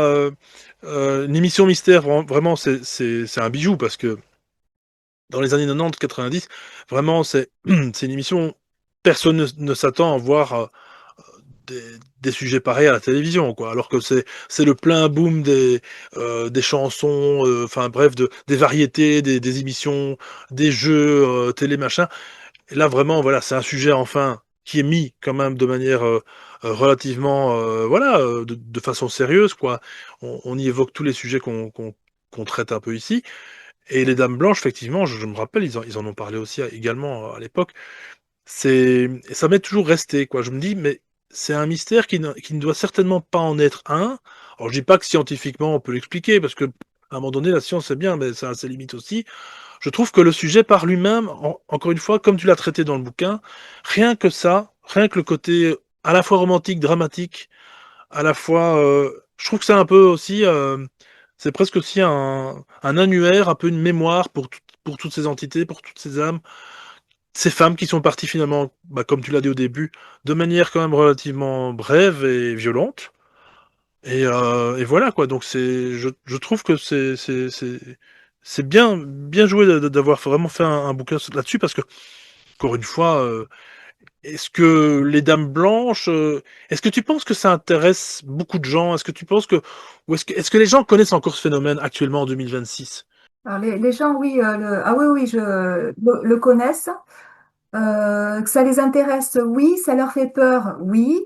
une émission mystère, vraiment, c'est un bijou parce que dans les années 90-90, vraiment, c'est une émission, personne ne s'attend à voir des, des sujets pareils à la télévision, quoi. Alors que c'est le plein boom des chansons, enfin bref, des variétés, des émissions, des jeux télé machin. Et là, vraiment, voilà, c'est un sujet enfin qui est mis quand même de manière relativement, voilà, de façon sérieuse, quoi. On y évoque tous les sujets qu'on traite un peu ici. Et les Dames Blanches, effectivement, je me rappelle, ils en ont parlé aussi également à l'époque. Ça m'est toujours resté, quoi. Je me dis, mais c'est un mystère qui ne doit certainement pas en être un. Alors, je dis pas que scientifiquement on peut l'expliquer, parce que à un moment donné, la science c'est bien, mais ça a ses limites aussi. Je trouve que le sujet par lui-même, encore une fois, comme tu l'as traité dans le bouquin, rien que ça, rien que le côté à la fois romantique, dramatique, à la fois Je trouve que c'est un peu aussi, c'est presque aussi un annuaire, un peu une mémoire pour toutes ces entités, pour toutes ces âmes, ces femmes qui sont parties finalement, bah, comme tu l'as dit au début, de manière quand même relativement brève et violente. Et voilà quoi. Donc je trouve que c'est bien joué d'avoir vraiment fait un bouquin là-dessus parce que, encore une fois, est-ce que les Dames Blanches, est-ce que tu penses que ça intéresse beaucoup de gens? Est-ce que tu penses que, ou est-ce que les gens connaissent encore ce phénomène actuellement en 2026? Alors les gens, oui, ah oui, oui, le connaissent. Que ça les intéresse, oui. Ça leur fait peur, oui.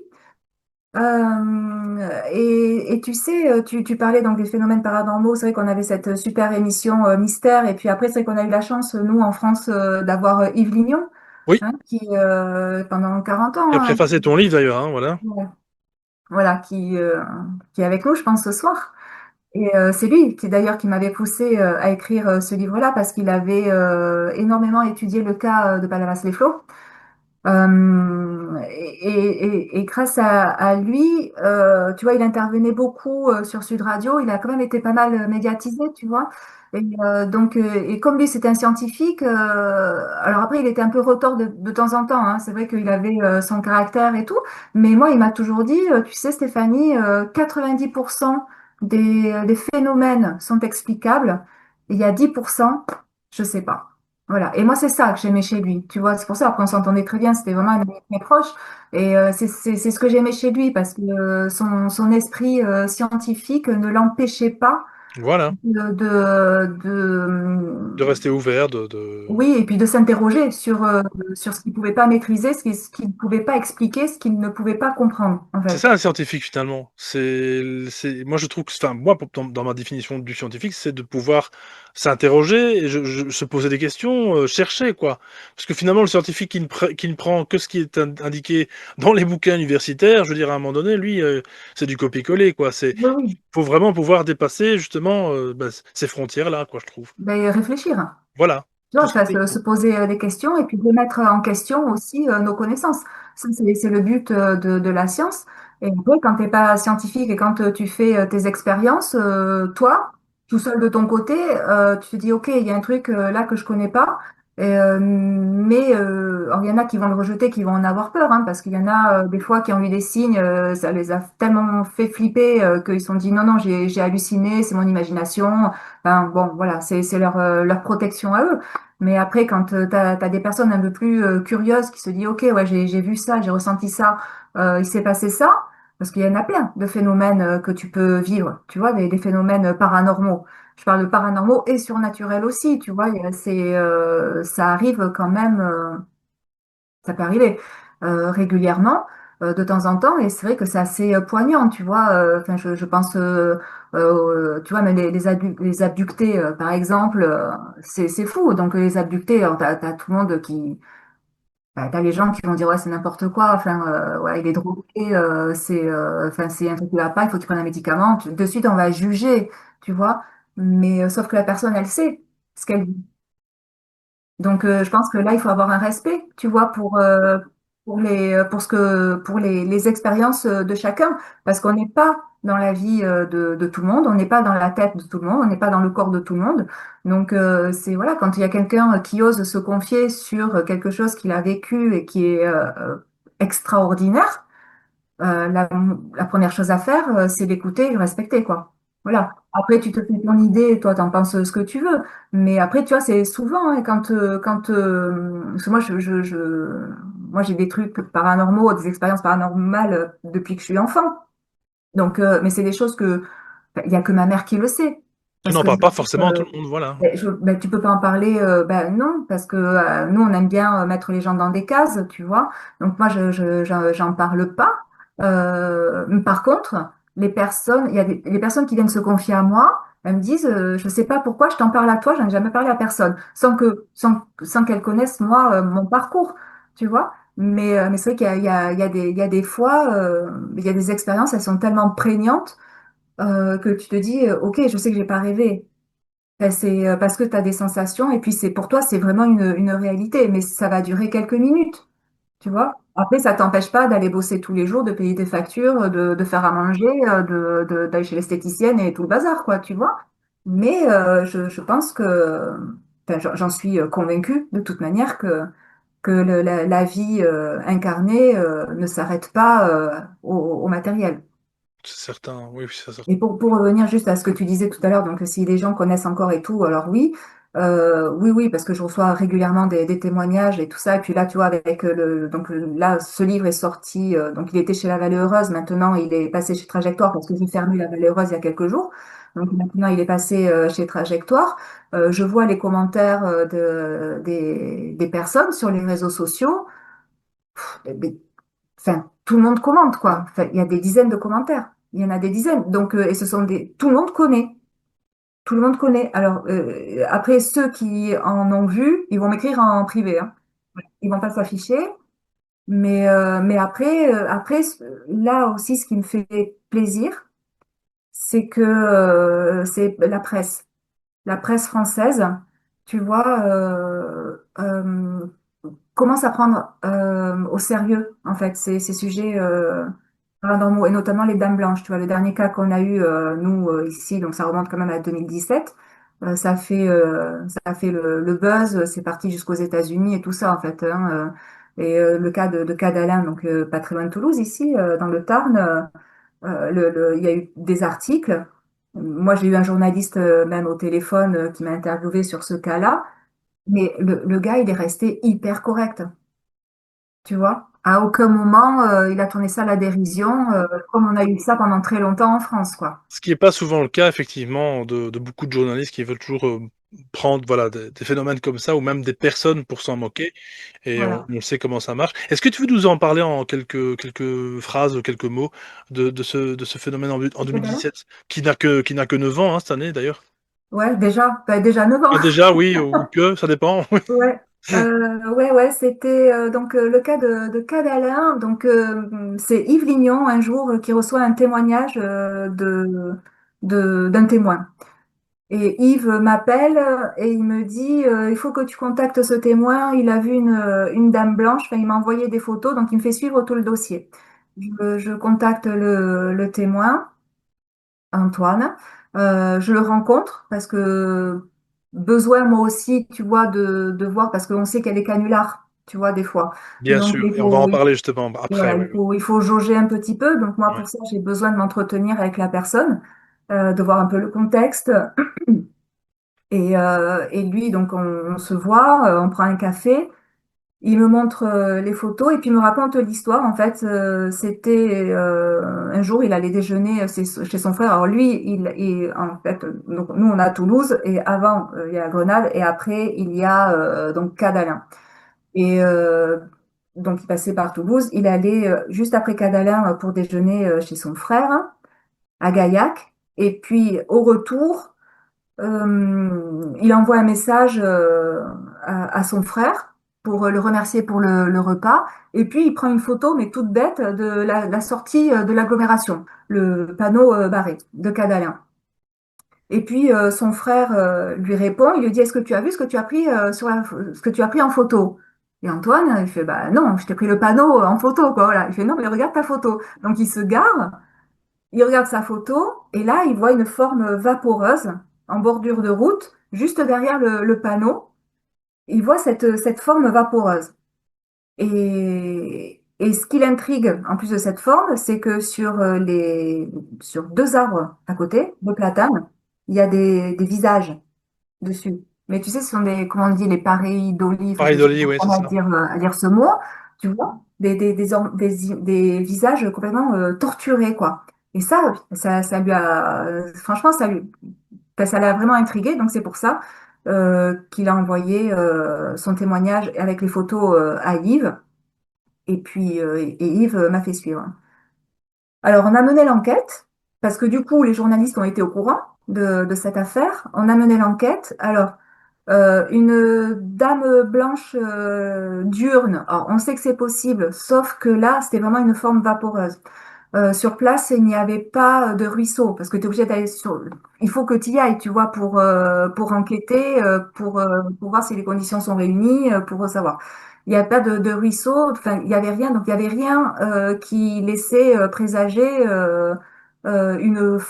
Et tu sais, tu parlais donc des phénomènes paranormaux. C'est vrai qu'on avait cette super émission Mystère. Et puis après, c'est vrai qu'on a eu la chance, nous, en France, d'avoir Yves Lignon, Oui, hein, qui, pendant 40 qui ans, a hein, préfacé ton livre d'ailleurs, hein, voilà. voilà, qui est avec nous, je pense, ce soir. Et c'est lui qui d'ailleurs qui m'avait poussé à écrire ce livre-là parce qu'il avait énormément étudié le cas de Palavas-les-Flots. Et grâce à lui, tu vois, il intervenait beaucoup sur Sud Radio. Il a quand même été pas mal médiatisé, tu vois. Et comme lui, c'était un scientifique, alors après, il était un peu retors de temps en temps, hein. C'est vrai qu'il avait son caractère et tout. Mais moi, il m'a toujours dit, tu sais, Stéphanie, 90% des phénomènes sont explicables. Il y a 10%, je sais pas. Voilà. Et moi, c'est ça que j'aimais chez lui. Tu vois, c'est pour ça, après, on s'entendait très bien. C'était vraiment un ami très proche. Et c'est ce que j'aimais chez lui parce que son esprit scientifique ne l'empêchait pas Voilà. De de, rester ouvert, oui, et puis de s'interroger sur ce qu'il pouvait pas maîtriser, ce qu'il ne pouvait pas expliquer, ce qu'il ne pouvait pas comprendre, en C'est fait. ça un scientifique finalement. Moi je trouve que, enfin moi dans ma définition du scientifique, c'est de pouvoir s'interroger et se poser des questions, chercher quoi. Parce que finalement le scientifique qui ne prend que ce qui est indiqué dans les bouquins universitaires, je veux dire à un moment donné, lui, c'est du copier-coller quoi. Oui, oui. Faut vraiment pouvoir dépasser justement bah, ces frontières là quoi, je trouve. Ben, réfléchir. Voilà, Tu tout vois, ça, simplement. se poser des questions et puis remettre en question aussi nos connaissances. Ça, c'est le but de la science. Et après, quand tu n'es pas scientifique et quand tu fais tes expériences, toi, tout seul de ton côté, tu te dis, OK, il y a un truc là que je connais pas. Alors, il y en a qui vont le rejeter, qui vont en avoir peur, hein, parce qu'il y en a des fois qui ont eu des signes, ça les a tellement fait flipper qu'ils se sont dit, non, non, j'ai halluciné, c'est mon imagination. Enfin, bon, voilà, c'est leur protection à eux. Mais après, quand tu as, des personnes un peu plus curieuses qui se disent, OK, ouais, j'ai vu ça, j'ai ressenti ça, il s'est passé ça, parce qu'il y en a plein de phénomènes que tu peux vivre, tu vois, des phénomènes paranormaux. Je parle de paranormaux et surnaturels aussi, tu vois, ça arrive quand même, ça peut arriver régulièrement, de temps en temps, et c'est vrai que c'est assez poignant, tu vois. Enfin, je pense, tu vois, même les abductés, par exemple, c'est fou. Donc les abductés, alors, t'as tout le monde qui, bah, t'as les gens qui vont dire ouais c'est n'importe quoi. Enfin, ouais il est drogué, enfin c'est un truc qui va pas, il faut que tu prennes un médicament. De suite on va juger, tu vois. Mais sauf que la personne elle sait ce qu'elle vit. Donc, je pense que là, il faut avoir un respect, tu vois, pour les expériences de chacun, parce qu'on n'est pas dans la vie de tout le monde, on n'est pas dans la tête de tout le monde, on n'est pas dans le corps de tout le monde. Donc, c'est voilà, quand il y a quelqu'un qui ose se confier sur quelque chose qu'il a vécu et qui est extraordinaire, la première chose à faire, c'est l'écouter et le respecter, quoi. Voilà. Après, tu te fais ton idée, toi, t'en penses ce que tu veux. Mais après, tu vois, c'est souvent, hein, parce que moi, moi, j'ai des trucs paranormaux, des expériences paranormales depuis que je suis enfant. Donc, mais c'est des choses il y a que ma mère qui le sait. Tu Parce n'en que parles pas forcément à tout le monde, voilà. tu peux pas en parler, non, parce que nous, on aime bien mettre les gens dans des cases, tu vois. Donc moi, j'en parle pas. Par contre, les personnes qui viennent se confier à moi, elles me disent, je sais pas pourquoi je t'en parle à toi, j'en ai jamais parlé à personne, sans qu'elles connaissent moi mon parcours, tu vois. Mais c'est vrai qu'il y a des fois, il y a des expériences, elles sont tellement prégnantes que tu te dis, ok, je sais que j'ai pas rêvé. Ben, c'est parce que tu as des sensations et puis c'est pour toi, c'est vraiment une réalité, mais ça va durer quelques minutes, Tu vois? Après, ça t'empêche pas d'aller bosser tous les jours, de payer tes factures, de faire à manger, d'aller chez l'esthéticienne et tout le bazar, quoi, tu vois? Mais je pense que, enfin, j'en suis convaincue de toute manière que la vie incarnée ne s'arrête pas au matériel. C'est certain, oui, oui, c'est Et certain. pour revenir juste à ce que tu disais tout à l'heure, donc si les gens connaissent encore et tout, alors oui, oui, parce que je reçois régulièrement des témoignages et tout ça. Et puis là, tu vois, avec donc là, ce livre est sorti, donc il était chez La Vallée Heureuse, maintenant il est passé chez Trajectoire parce que j'ai fermé La Vallée Heureuse il y a quelques jours. Donc maintenant il est passé chez Trajectoire. Je vois les commentaires des personnes sur les réseaux sociaux. Mais enfin, tout le monde commente, quoi. Enfin, il y a des dizaines de commentaires. Il y en a des dizaines. Donc, et ce sont des, tout le monde connaît. Tout le monde connaît. Alors, après, ceux qui en ont vu, ils vont m'écrire en privé, hein. Ils vont pas s'afficher. Mais après, là aussi, ce qui me fait plaisir, c'est que c'est la presse française, tu vois, commence à prendre au sérieux, en fait, ces sujets paranormaux, et notamment les Dames Blanches. Tu vois, le dernier cas qu'on a eu, nous, ici, donc ça remonte quand même à 2017. Ça a fait le buzz, c'est parti jusqu'aux États-Unis et tout ça, en fait, hein, le cas de Cadalin, donc pas très loin de Toulouse, ici, dans le Tarn, il y a eu des articles. Moi, j'ai eu un journaliste même au téléphone qui m'a interviewé sur ce cas-là. Mais le gars, il est resté hyper correct, tu vois. À aucun moment, il a tourné ça à la dérision, comme on a eu ça pendant très longtemps en France, quoi. Ce qui n'est pas souvent le cas, effectivement, de beaucoup de journalistes qui veulent toujours prendre voilà, des phénomènes comme ça, ou même des personnes pour s'en moquer, et Voilà. on sait comment ça marche. Est-ce que tu veux nous en parler en quelques phrases, quelques mots, de ce phénomène en Eh ben, 2017, qui n'a que 9 ans, hein, cette année d'ailleurs? ouais, déjà, bah, déjà 9 ans. Ah, déjà, oui, ou que, ça dépend. Ouais. Ouais, c'était donc le cas de Cadalin. Donc, c'est Yves Lignon, un jour, qui reçoit un témoignage d'un témoin. Et Yves m'appelle et il me dit, il faut que tu contactes ce témoin. Il a vu une dame blanche. Enfin, il m'a envoyé des photos, donc il me fait suivre tout le dossier. Je contacte le témoin, Antoine. Je le rencontre parce que besoin, moi aussi, tu vois, de voir, parce qu'on sait qu'elle est canular, tu vois, des fois. Bien Donc, sûr, et on va en parler justement après, voilà, oui, oui. il faut jauger un petit peu. Donc, moi, Ouais. pour ça, j'ai besoin de m'entretenir avec la personne, de voir un peu le contexte. Et lui, donc, on se voit, on prend un café. Il me montre les photos et puis il me raconte l'histoire. En fait, c'était un jour, il allait déjeuner chez son frère. Alors lui, en fait, donc nous on a Toulouse et avant il y a Grenade et après il y a donc Cadalin. Et donc il passait par Toulouse. Il allait juste après Cadalin pour déjeuner chez son frère à Gaillac. Et puis au retour, il envoie un message à son frère pour le remercier pour le repas. Et puis, il prend une photo, mais toute bête, de la sortie de l'agglomération, le panneau barré de Cadalin. Et puis, son frère lui répond, il lui dit, est-ce que tu as vu ce que tu as pris ce que tu as pris en photo? Et Antoine, il fait, bah non, je t'ai pris le panneau en photo, quoi. Voilà. Il fait, non, mais regarde ta photo. Donc, il se gare, il regarde sa photo et là, il voit une forme vaporeuse en bordure de route, juste derrière le panneau. Il voit cette forme vaporeuse. Et ce qui l'intrigue, en plus de cette forme, c'est que sur deux arbres à côté, de platanes, il y a des visages dessus. Mais tu sais, ce sont des, comment on dit, les pareidolie, enfin, je sais Pareidolie, oui, c'est pas ça. à dire ce mot, tu vois, des visages complètement torturés, quoi. Et ça lui a, franchement, ça l'a vraiment intrigué, donc c'est pour ça qu'il a envoyé son témoignage avec les photos à Yves, et puis et Yves m'a fait suivre. Alors, on a mené l'enquête, parce que du coup, les journalistes ont été au courant de cette affaire. On a mené l'enquête. Alors, une dame blanche diurne, alors, on sait que c'est possible, sauf que là, c'était vraiment une forme vaporeuse. Sur place, il n'y avait pas de ruisseau, parce que tu es obligé d'aller sur... Il faut que tu y ailles, tu vois, pour enquêter, pour voir si les conditions sont réunies, pour savoir. il n'y a pas de ruisseau, enfin, il n'y avait rien, donc il n'y avait rien qui laissait présager cette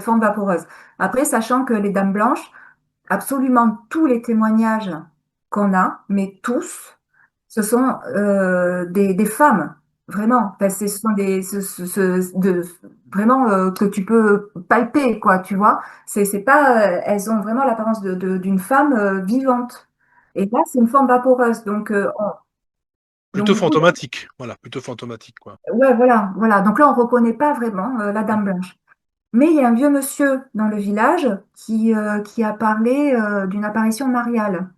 forme vaporeuse. Après, sachant que les Dames Blanches, absolument tous les témoignages qu'on a, mais tous, ce sont des femmes, vraiment. Enfin, ce sont vraiment que tu peux palper, quoi, tu vois. C'est pas, elles ont vraiment l'apparence d'une femme vivante. Et là, c'est une forme vaporeuse. Donc Plutôt du coup, fantomatique. Voilà, plutôt fantomatique, quoi. ouais, voilà, voilà. Donc là, on reconnaît pas vraiment la Dame Blanche. Mais il y a un vieux monsieur dans le village qui a parlé d'une apparition mariale.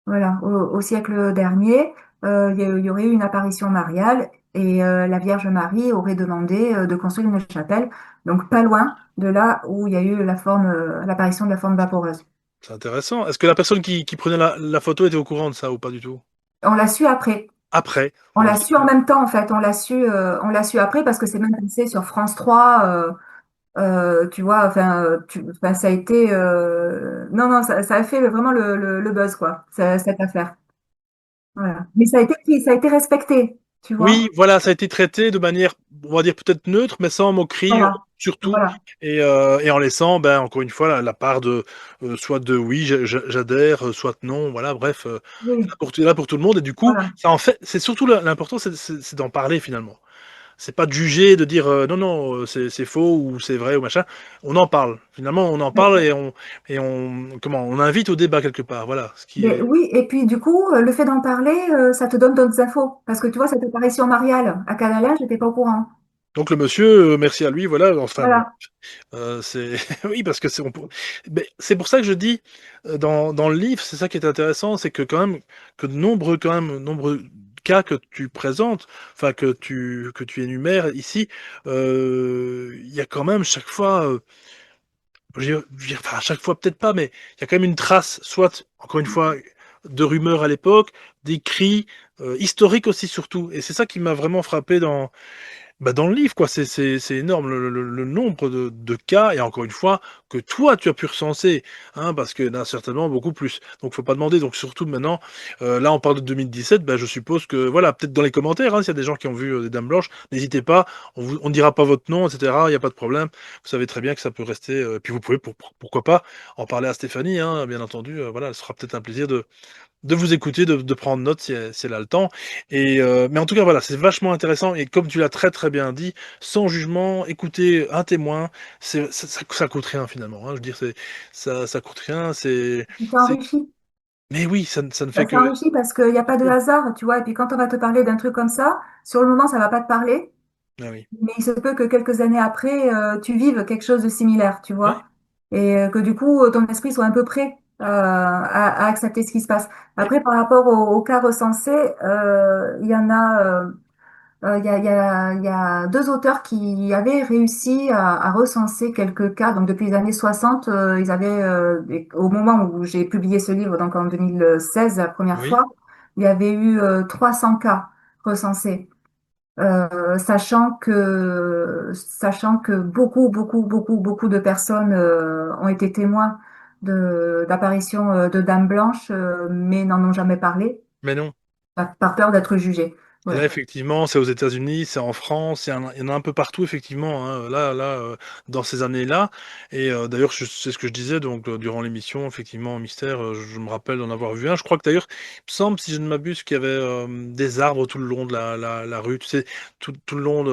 Voilà, au siècle dernier, il y aurait eu une apparition mariale et la Vierge Marie aurait demandé de construire une chapelle, donc pas loin de là où il y a eu l'apparition de la forme vaporeuse. C'est intéressant. Est-ce que la personne qui prenait la photo était au courant de ça ou pas du tout? On l'a su après. Après. On Bon, l'a su en même temps, en fait. On l'a su après parce que c'est même passé sur France 3. Tu vois, enfin, ça a été. Non, non, ça a fait vraiment le buzz, quoi, cette affaire. Voilà. Mais ça a été respecté, tu oui, vois. voilà, ça a été traité de manière, on va dire peut-être neutre, mais sans moquerie Voilà. surtout, Voilà. et en laissant, ben, encore une fois, la part de soit de oui, j'adhère, soit non, voilà, bref, Oui, là pour tout le monde, et du coup, voilà. ça en fait, c'est surtout l'important, c'est d'en parler finalement. C'est pas de juger, de dire non, non, c'est faux ou c'est vrai ou machin. On en parle. Finalement, on en parle Mais, on invite au débat quelque part. Voilà, ce qui mais est. oui, et puis du coup, le fait d'en parler, ça te donne d'autres infos. Parce que tu vois, cette apparition mariale à Canalin, j'étais pas au courant. Donc le monsieur, merci à lui, voilà. Enfin bon, Voilà. c'est oui parce que mais c'est pour ça que je dis dans le livre, c'est ça qui est intéressant, c'est que quand même que de nombreux cas que tu présentes, enfin que tu énumères ici, il y a quand même chaque fois. Enfin, à chaque fois peut-être pas, mais il y a quand même une trace, soit encore une fois de rumeurs à l'époque, des cris historiques aussi surtout. Et c'est ça qui m'a vraiment frappé dans le livre, quoi. C'est énorme le nombre de cas, et encore une fois, que toi tu as pu recenser, hein, parce qu'il y en a certainement beaucoup plus. Donc faut pas demander. Donc surtout maintenant, là on parle de 2017, ben, je suppose que voilà, peut-être dans les commentaires, hein, s'il y a des gens qui ont vu des Dames Blanches, n'hésitez pas, on dira pas votre nom, etc. Il n'y a pas de problème. Vous savez très bien que ça peut rester. Puis vous pouvez pourquoi pas en parler à Stéphanie, hein, bien entendu. Voilà, ce sera peut-être un plaisir de vous écouter, de prendre note si elle a le temps. Mais en tout cas, voilà, c'est vachement intéressant. Et comme tu l'as très très bien dit, sans jugement, écouter un témoin, ça coûte rien finalement, hein. Je veux dire, ça coûte rien. Ça C'est- enrichit. Mais oui, ça ne fait Ça que. enrichit parce qu'il n'y a pas de hasard, tu vois. Et puis quand on va te parler d'un truc comme ça, sur le moment, ça va pas te parler. Ah oui. Mais il se peut que quelques années après, tu vives quelque chose de similaire, tu Ouais. vois. Et que du coup, ton esprit soit un peu prêt à accepter ce qui se passe. Et- Après, par rapport au cas recensé, il y en a, il y a deux auteurs qui avaient réussi à recenser quelques cas. Donc, depuis les années 60, ils avaient, au moment où j'ai publié ce livre, donc en 2016, la première Oui. fois, il y avait eu 300 cas recensés. Sachant que beaucoup de personnes ont été témoins d'apparitions de dames blanches, mais n'en ont jamais parlé, Mais non. par peur d'être jugées. Et là, Voilà. effectivement, c'est aux États-Unis, c'est en France, il y en a un peu partout, effectivement, hein, là, dans ces années-là. Et d'ailleurs, c'est ce que je disais, donc, durant l'émission, effectivement, Mystère, je me rappelle d'en avoir vu un. Je crois que d'ailleurs, il me semble, si je ne m'abuse, qu'il y avait des arbres tout le long de la rue, tu sais, tout le long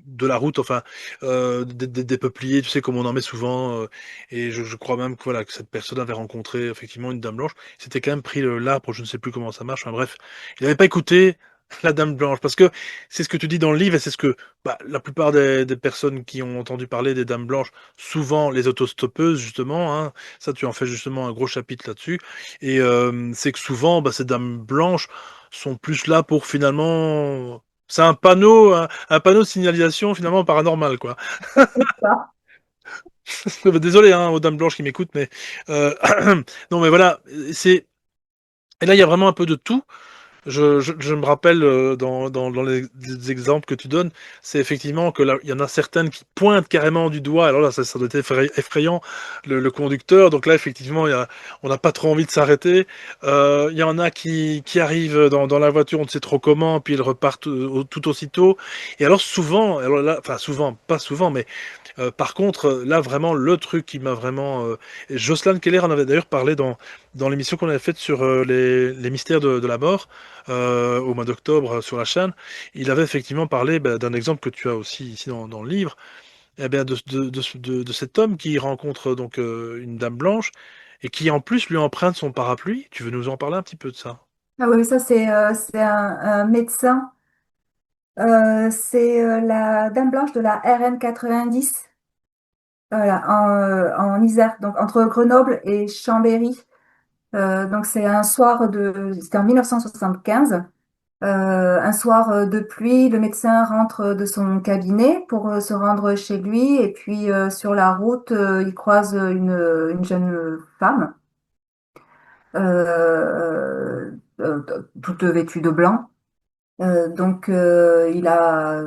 de la route, enfin, des peupliers, tu sais, comme on en met souvent. Et je crois même que, voilà, que cette personne avait rencontré, effectivement, une dame blanche. Il s'était quand même pris l'arbre, je ne sais plus comment ça marche, enfin bref. Il n'avait pas écouté la Dame Blanche, parce que c'est ce que tu dis dans le livre, et c'est ce que la plupart des personnes qui ont entendu parler des Dames Blanches, souvent les autostoppeuses, justement, hein, ça tu en fais justement un gros chapitre là-dessus, et c'est que souvent, ces Dames Blanches sont plus là pour finalement. C'est un panneau de signalisation finalement paranormal, quoi. Ça. Désolé, hein, aux Dames Blanches qui m'écoutent, mais non, mais voilà, c'est. Et là, il y a vraiment un peu de tout. Je me rappelle dans les exemples que tu donnes, c'est effectivement que là, il y en a certaines qui pointent carrément du doigt. Alors là, ça doit être effrayant, le conducteur. Donc là, effectivement, on n'a pas trop envie de s'arrêter. Il y en a qui arrivent dans la voiture, on ne sait trop comment, puis ils repartent tout aussitôt. Et alors souvent, alors là, enfin souvent, pas souvent, mais par contre, là vraiment, le truc qui m'a vraiment... et Jocelyn Keller en avait d'ailleurs parlé dans l'émission qu'on avait faite sur les mystères de la mort au mois d'octobre sur la chaîne. Il avait effectivement parlé d'un exemple que tu as aussi ici dans le livre, eh bien, de cet homme qui rencontre donc une dame blanche et qui en plus lui emprunte son parapluie. Tu veux nous en parler un petit peu de ça? Ah oui, ça c'est un médecin. C'est la Dame Blanche de la RN 90, voilà, en Isère, donc entre Grenoble et Chambéry. Donc c'est un soir c'était en 1975. Un soir de pluie, le médecin rentre de son cabinet pour se rendre chez lui et puis sur la route, il croise une jeune femme toute vêtue de blanc. Il a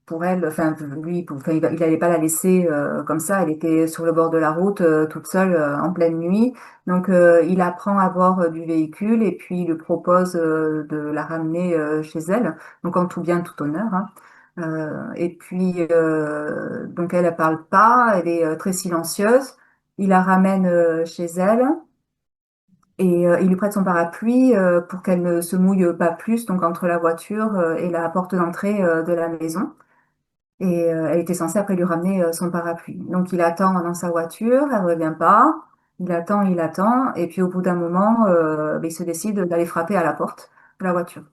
pour elle, enfin lui, enfin, il n'allait pas la laisser comme ça. Elle était sur le bord de la route, toute seule, en pleine nuit. Il apprend à bord du véhicule et puis il lui propose de la ramener chez elle. Donc en tout bien, tout honneur, hein. Donc elle parle pas, elle est très silencieuse. Il la ramène chez elle. Il lui prête son parapluie pour qu'elle ne se mouille pas plus, donc entre la voiture et la porte d'entrée de la maison. Elle était censée après lui ramener son parapluie. Donc il attend dans sa voiture, elle revient pas. Il attend, et puis au bout d'un moment, il se décide d'aller frapper à la porte de la voiture.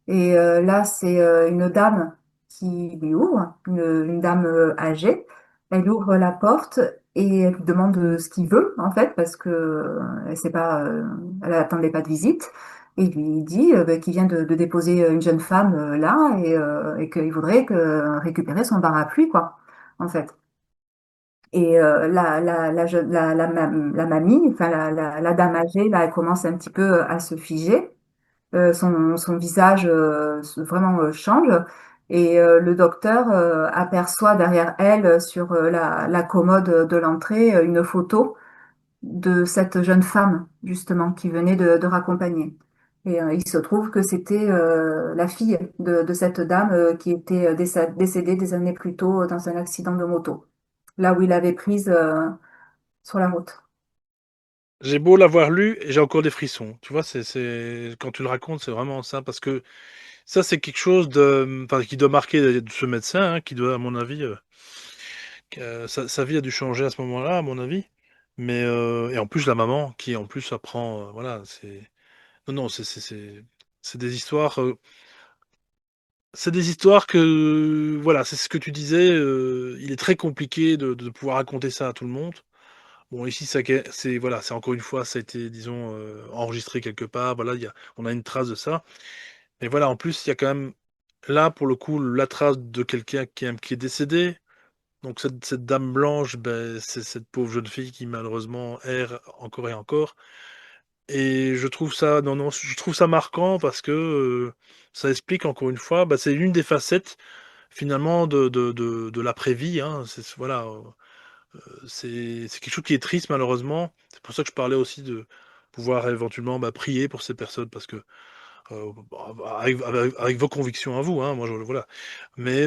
Là, c'est une dame qui lui ouvre, une dame âgée. Elle ouvre la porte et elle lui demande ce qu'il veut en fait, parce que elle sait pas, elle attendait pas de visite. Et il lui dit qu'il vient de déposer une jeune femme là et qu'il voudrait récupérer son parapluie, quoi, en fait. La mamie, enfin la dame âgée, là, elle commence un petit peu à se figer. Son visage vraiment change. Le docteur aperçoit derrière elle, sur la commode de l'entrée, une photo de cette jeune femme, justement, qui venait de raccompagner. Il se trouve que c'était la fille de cette dame qui était décédée des années plus tôt dans un accident de moto, là où il avait prise sur la route. J'ai beau l'avoir lu et j'ai encore des frissons. Tu vois, quand tu le racontes, c'est vraiment ça, parce que ça, c'est quelque chose enfin, qui doit marquer ce médecin, hein, qui doit, à mon avis, sa vie a dû changer à ce moment-là, à mon avis. Mais et en plus la maman qui en plus apprend, voilà, c'est non, non, c'est des histoires, c'est des histoires que voilà, c'est ce que tu disais, il est très compliqué de pouvoir raconter ça à tout le monde. Bon, ici, c'est voilà, c'est encore une fois, ça a été, disons, enregistré quelque part. Voilà, on a une trace de ça. Mais voilà, en plus, il y a quand même là, pour le coup, la trace de quelqu'un qui est décédé. Donc cette dame blanche, ben, c'est cette pauvre jeune fille qui malheureusement erre encore et encore. Et je trouve ça, non, non, je trouve ça marquant parce que ça explique encore une fois, bah, c'est une des facettes finalement de l'après-vie, hein. Voilà, c'est quelque chose qui est triste malheureusement. C'est pour ça que je parlais aussi de pouvoir éventuellement prier pour ces personnes parce que avec vos convictions à vous, hein, moi voilà. Mais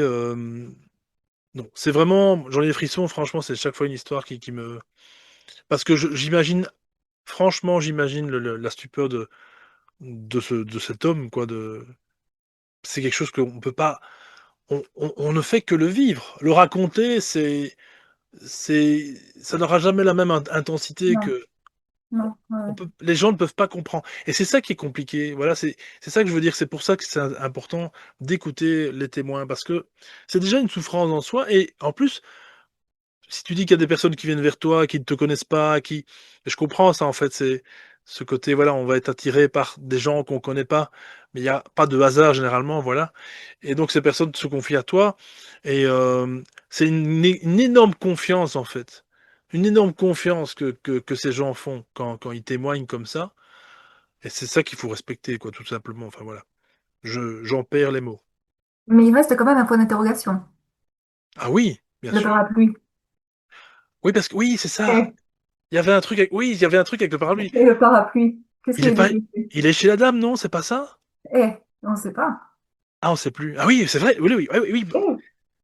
non, c'est vraiment, j'en ai des frissons. Franchement, c'est chaque fois une histoire qui me, parce que j'imagine, franchement, j'imagine la stupeur de cet homme, quoi. C'est quelque chose qu'on peut pas, on ne fait que le vivre, le raconter, ça n'aura jamais la même intensité Non, que non, ouais, ouais. les gens ne peuvent pas comprendre. Et c'est ça qui est compliqué. Voilà, c'est ça que je veux dire. C'est pour ça que c'est important d'écouter les témoins parce que c'est déjà une souffrance en soi. Et en plus, si tu dis qu'il y a des personnes qui viennent vers toi, qui ne te connaissent pas, je comprends ça en fait, c'est ce côté, voilà, on va être attiré par des gens qu'on connaît pas, mais il y a pas de hasard généralement, voilà. Et donc ces personnes se confient à toi et c'est une énorme confiance en fait. Une énorme confiance que ces gens font quand ils témoignent comme ça. Et c'est ça qu'il faut respecter, quoi, tout simplement. Enfin, voilà. J'en perds les mots. Mais il reste quand même un point d'interrogation. Ah oui, bien Le sûr. parapluie. Oui, parce que oui, c'est ça. Et, Il y avait un truc avec... Oui, il y avait un truc avec le parapluie. et le parapluie. Qu'est-ce Il est qu'il est pas... devenu? Il est chez la dame, non? C'est pas ça? On ne sait pas. Ah, on sait plus. Ah oui, c'est vrai. Oui, oui, oui, oui. Eh,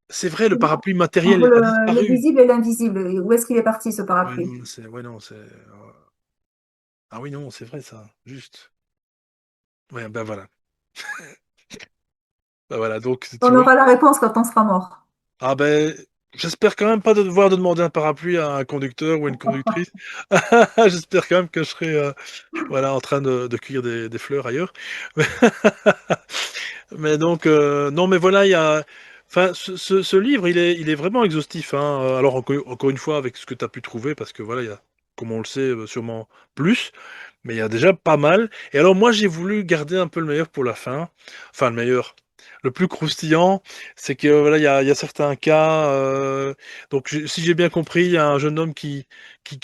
C'est vrai, le parapluie entre matériel a le disparu. visible et l'invisible, où est-ce qu'il est parti ce Ouais, parapluie? non, c'est... Ouais, non, c'est... Ah oui, non, c'est vrai, ça. Juste. Ouais, ben voilà. Ben voilà, donc, tu On vois. aura la réponse quand on sera mort. Ah ben, j'espère quand même pas de devoir de demander un parapluie à un conducteur ou à une conductrice. J'espère quand même que je serai voilà, en train de cueillir des fleurs ailleurs. Mais donc, non, mais voilà, il y a... Enfin, ce livre, il est vraiment exhaustif, hein. Alors, encore une fois, avec ce que tu as pu trouver, parce que voilà, il y a, comme on le sait, sûrement plus, mais il y a déjà pas mal. Et alors, moi, j'ai voulu garder un peu le meilleur pour la fin. Enfin, le meilleur. Le plus croustillant, c'est que voilà, il y a certains cas. Donc, si j'ai bien compris, il y a un jeune homme qui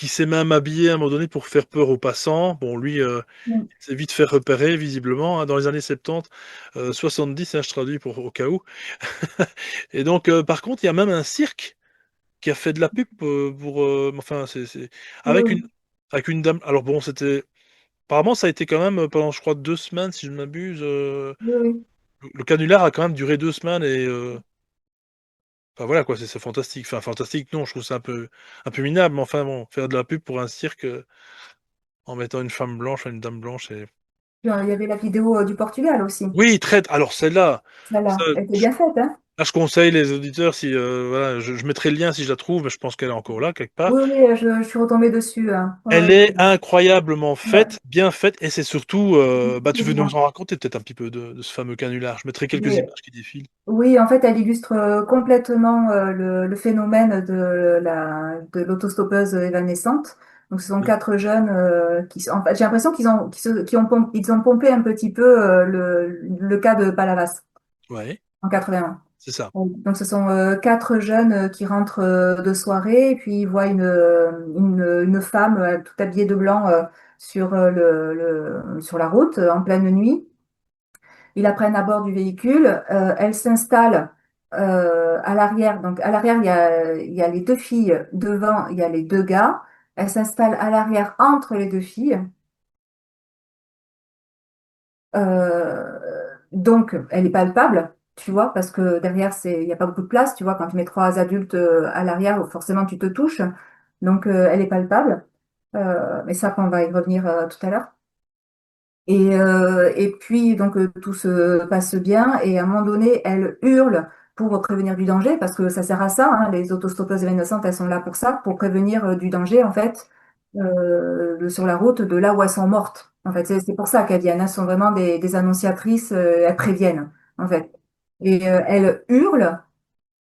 s'est même habillé à un moment donné pour faire peur aux passants. Bon, lui, Mm. il s'est vite fait repérer, visiblement, hein, dans les années 70, 70, hein, je traduis pour, au cas où. Et donc, par contre, il y a même un cirque qui a fait de la pub pour, enfin, Oui, avec une, oui, avec une dame. Alors bon, c'était, apparemment, ça a été quand même pendant, je crois, 2 semaines, si je ne m'abuse. oui, oui. Le canular a quand même duré 2 semaines et, enfin voilà quoi, c'est fantastique. Enfin, fantastique, non, je trouve ça un peu minable, mais enfin bon, faire de la pub pour un cirque en mettant une femme blanche, une dame blanche, et Il y avait la vidéo du Portugal aussi. oui, traite. Alors celle-là, ça, Celle-là, elle était bien faite, hein? là, je conseille les auditeurs si voilà, je mettrai le lien si je la trouve, mais je pense qu'elle est encore là quelque part. Oui, oui, je suis retombée dessus, hein. Ouais, Elle ouais, est incroyablement ouais. faite, bien faite, et c'est surtout, bah, tu veux nous Absolument. en raconter peut-être un petit peu de ce fameux canular. Je mettrai quelques Mais, images qui défilent. oui, en fait, elle illustre complètement le phénomène de l'autostoppeuse évanescente. Donc, ce sont Oui, quatre jeunes en fait, j'ai l'impression ils ont pompé un petit peu le cas de Palavas ouais, en 81. c'est ça. Donc, ce sont quatre jeunes qui rentrent de soirée et puis ils voient une femme tout habillée de blanc sur sur la route en pleine nuit. Ils la prennent à bord du véhicule. Elle s'installe à l'arrière. Donc, à l'arrière, il y a les deux filles. Devant, il y a les deux gars. Elle s'installe à l'arrière entre les deux filles. Euh, donc, elle est palpable, tu vois, parce que derrière, il n'y a pas beaucoup de place, tu vois, quand tu mets trois adultes à l'arrière, forcément, tu te touches. Donc, elle est palpable. Mais ça, on va y revenir tout à l'heure. Et puis, donc, tout se passe bien. Et à un moment donné, elle hurle pour prévenir du danger, parce que ça sert à ça, hein, les autostoppeuses innocentes, elles sont là pour ça, pour prévenir du danger, en fait, sur la route, de là où elles sont mortes. En fait, c'est pour ça qu'elles viennent. Elles sont vraiment des annonciatrices, elles préviennent, en fait. Et elles hurlent,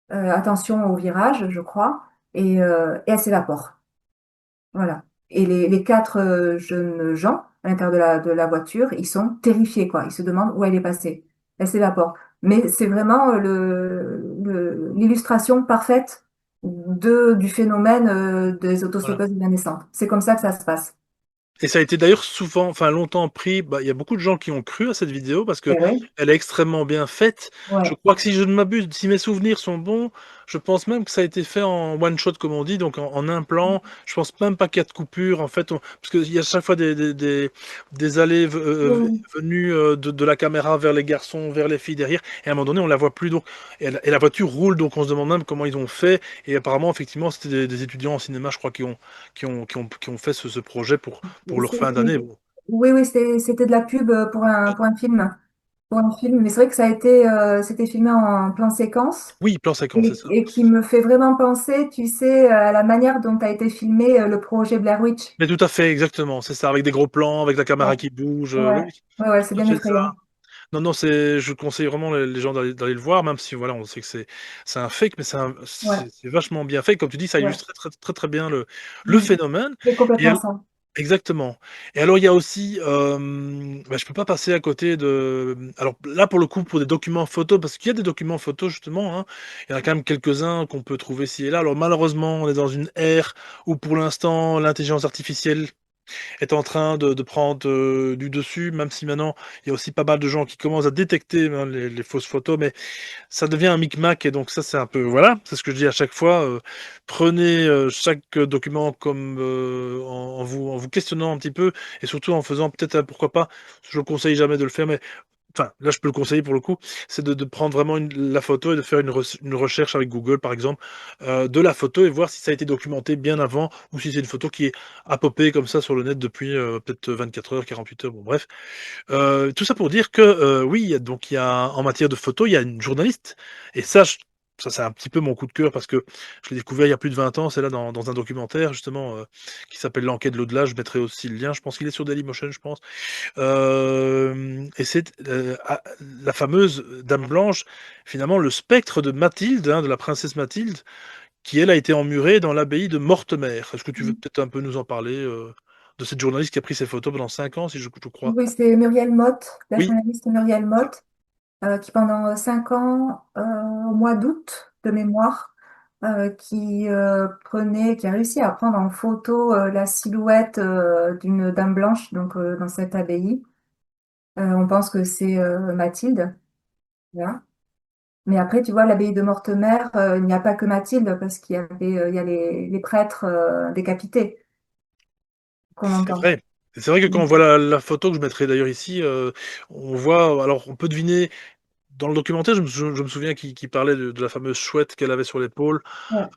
attention au virage, je crois, et elles s'évaporent. Voilà. Et les quatre jeunes gens à l'intérieur de la voiture, ils sont terrifiés, quoi. Ils se demandent où elle est passée. Elle s'évapore. Mais c'est vraiment l'illustration parfaite du phénomène des Voilà. autostoppeuses naissantes. C'est comme ça que ça se passe. Et ça a été d'ailleurs souvent, enfin longtemps pris. Bah, il y a beaucoup de gens qui ont cru à cette vidéo parce que Eh ouais, elle est extrêmement bien faite. Je ouais. crois que si je ne m'abuse, si mes souvenirs sont bons, je pense même que ça a été fait en one shot comme on dit, donc en un plan. Je pense même pas qu'il y a de coupure en fait, parce qu'il y a chaque fois des allées Oui, venues de la caméra vers les garçons, vers les filles derrière, et à un moment donné on la voit plus donc et la voiture roule donc on se demande même comment ils ont fait. Et apparemment effectivement c'était des étudiants en cinéma, je crois qui ont fait ce projet pour oui. leur fin d'année. Bon. Oui, oui, c'était de la pub pour un film. Pour un film. Mais c'est vrai que ça a été, c'était filmé en plan séquence. Oui, plan séquence, c'est ça. Et qui me fait vraiment penser, tu sais, à la manière dont a été filmé le projet Blair Witch. Mais tout à fait, exactement, c'est ça, avec des gros plans, avec la Ouais, caméra qui bouge. ouais, Oui, oui, ouais, c'est tout à bien fait ça. effrayant. Non, non, je conseille vraiment les gens d'aller le voir, même si voilà, on sait que c'est un fake, mais Ouais, c'est vachement bien fait. Comme tu dis, ça ouais, illustre très, très, très, très bien le mm. phénomène. C'est Et complètement ça. exactement. Et alors, il y a aussi, bah, je peux pas passer à côté de. Alors là, pour le coup, pour des documents photos, parce qu'il y a des documents photos justement, hein, il y en a quand même quelques-uns qu'on peut trouver ci et là. Alors malheureusement, on est dans une ère où pour l'instant, l'intelligence artificielle est en train de prendre du dessus, même si maintenant il y a aussi pas mal de gens qui commencent à détecter hein, les fausses photos, mais ça devient un micmac et donc ça c'est un peu voilà, c'est ce que je dis à chaque fois. Prenez chaque document comme en vous questionnant un petit peu et surtout en faisant peut-être pourquoi pas, je ne conseille jamais de le faire, mais enfin, là, je peux le conseiller pour le coup, c'est de prendre vraiment la photo et de faire une recherche avec Google, par exemple, de la photo et voir si ça a été documenté bien avant ou si c'est une photo qui est à popper comme ça sur le net depuis peut-être 24 heures, 48 heures, bon bref. Tout ça pour dire que oui, il y a en matière de photo, il y a une journaliste et ça c'est un petit peu mon coup de cœur parce que je l'ai découvert il y a plus de 20 ans, c'est là dans un documentaire justement qui s'appelle L'enquête de l'au-delà. Je mettrai aussi le lien. Je pense qu'il est sur Dailymotion, je pense. Et c'est la fameuse Dame Blanche, finalement le spectre de Mathilde, hein, de la princesse Mathilde, qui elle a été emmurée dans l'abbaye de Mortemer. Est-ce que tu veux peut-être un peu nous en parler de cette journaliste qui a pris ses photos pendant 5 ans, si je crois? Oui, c'est Muriel Motte, la Oui, journaliste Muriel Motte, qui pendant 5 ans, au mois d'août de mémoire, qui a réussi à prendre en photo la silhouette d'une dame blanche donc dans cette abbaye. On pense que c'est Mathilde. Voilà. Mais après, tu vois, l'abbaye de Mortemer, il n'y a pas que Mathilde parce il y a les prêtres décapités qu'on c'est entend. vrai. C'est vrai que quand on Mm. voit la photo que je mettrai d'ailleurs ici, on voit, alors on peut deviner, dans le documentaire, je me souviens qu'il parlait de la fameuse chouette qu'elle avait sur l'épaule. Ouais,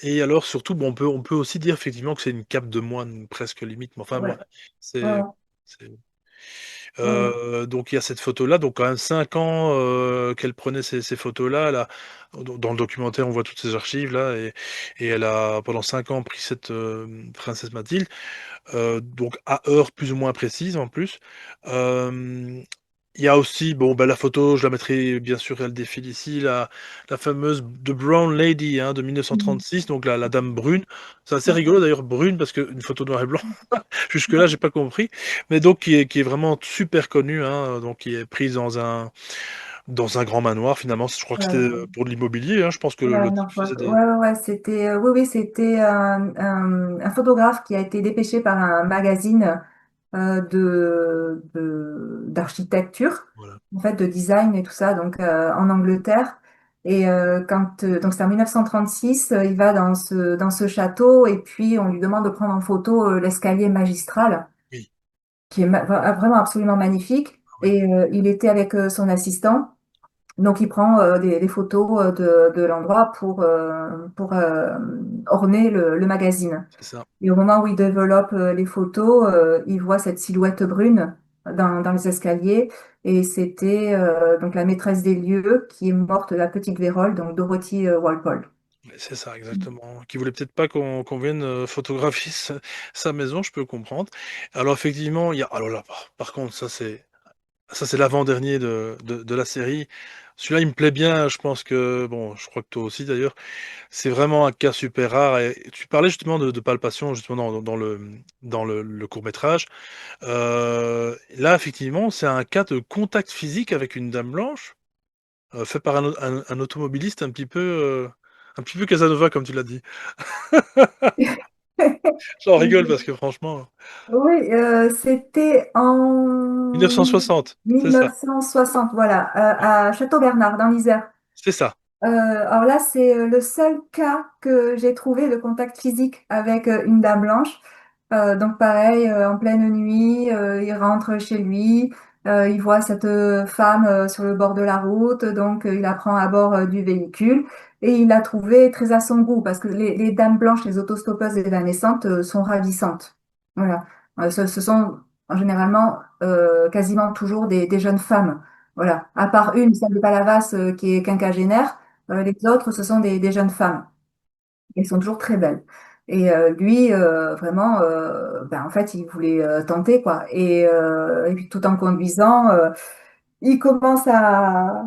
Et alors surtout, bon, on peut aussi dire effectivement que c'est une cape de moine presque limite, mais enfin ouais, bon, ouais, c'est c'est ouais. donc il y a cette photo-là, donc quand même 5 ans, qu'elle prenait ces photos-là. Dans le documentaire, on voit toutes ces archives-là et elle a pendant 5 ans pris cette, princesse Mathilde. Donc à heure plus ou moins précise en plus. Hem, il y a aussi, bon, bah, la photo, je la mettrai bien sûr, elle défile ici, la fameuse The Brown Lady, hein, de Mhm. 1936, donc la dame brune. C'est assez Ouais. rigolo d'ailleurs, brune, parce qu'une photo noir et blanc, jusque-là, j'ai pas compris. Mais donc qui est vraiment super connue, hein, donc qui est prise dans un grand manoir finalement. Je crois que c'était Ouais. pour de l'immobilier, hein, je pense que le Ouais, type faisait ouais, des ouais, ouais, c'était, oui, oui, c'était un photographe qui a été dépêché par un magazine d'architecture, voilà. en fait, de design et tout ça, donc en Angleterre. Et donc c'est en 1936, il va dans ce château et puis on lui demande de prendre en photo l'escalier magistral, Oui, qui est vraiment absolument magnifique. oui, Et il était avec son assistant. Donc, il prend des photos de l'endroit pour orner le magazine. c'est ça. Et au moment où il développe les photos, il voit cette silhouette brune dans les escaliers. Et c'était donc la maîtresse des lieux qui est morte de la petite vérole, donc Dorothy Walpole. Mais c'est ça, exactement. Qui voulait peut-être pas qu'on vienne photographier sa maison, je peux comprendre. Alors effectivement, il y a. Alors là, par contre, ça c'est l'avant-dernier de la série. Celui-là, il me plaît bien. Je pense que bon, je crois que toi aussi d'ailleurs. C'est vraiment un cas super rare. Et tu parlais justement de palpation justement dans le court-métrage. Là, effectivement, c'est un cas de contact physique avec une dame blanche, fait par un automobiliste un petit peu Casanova, comme tu l'as dit. J'en rigole parce que franchement, Oui, c'était en 1960, c'est ça, 1960, voilà, à Château-Bernard, dans l'Isère. c'est ça. Alors là, c'est le seul cas que j'ai trouvé de contact physique avec une dame blanche. Donc pareil, en pleine nuit, il rentre chez lui, il voit cette femme sur le bord de la route, donc il la prend à bord du véhicule et il l'a trouvée très à son goût parce que les dames blanches, les autostoppeuses évanescentes sont ravissantes. Voilà. Ce sont généralement quasiment toujours des jeunes femmes. Voilà. À part une, celle de Palavas, qui est quinquagénaire. Les autres, ce sont des jeunes femmes. Elles sont toujours très belles. Et lui, vraiment, ben, en fait, il voulait tenter, quoi. Et puis, tout en conduisant, il commence à,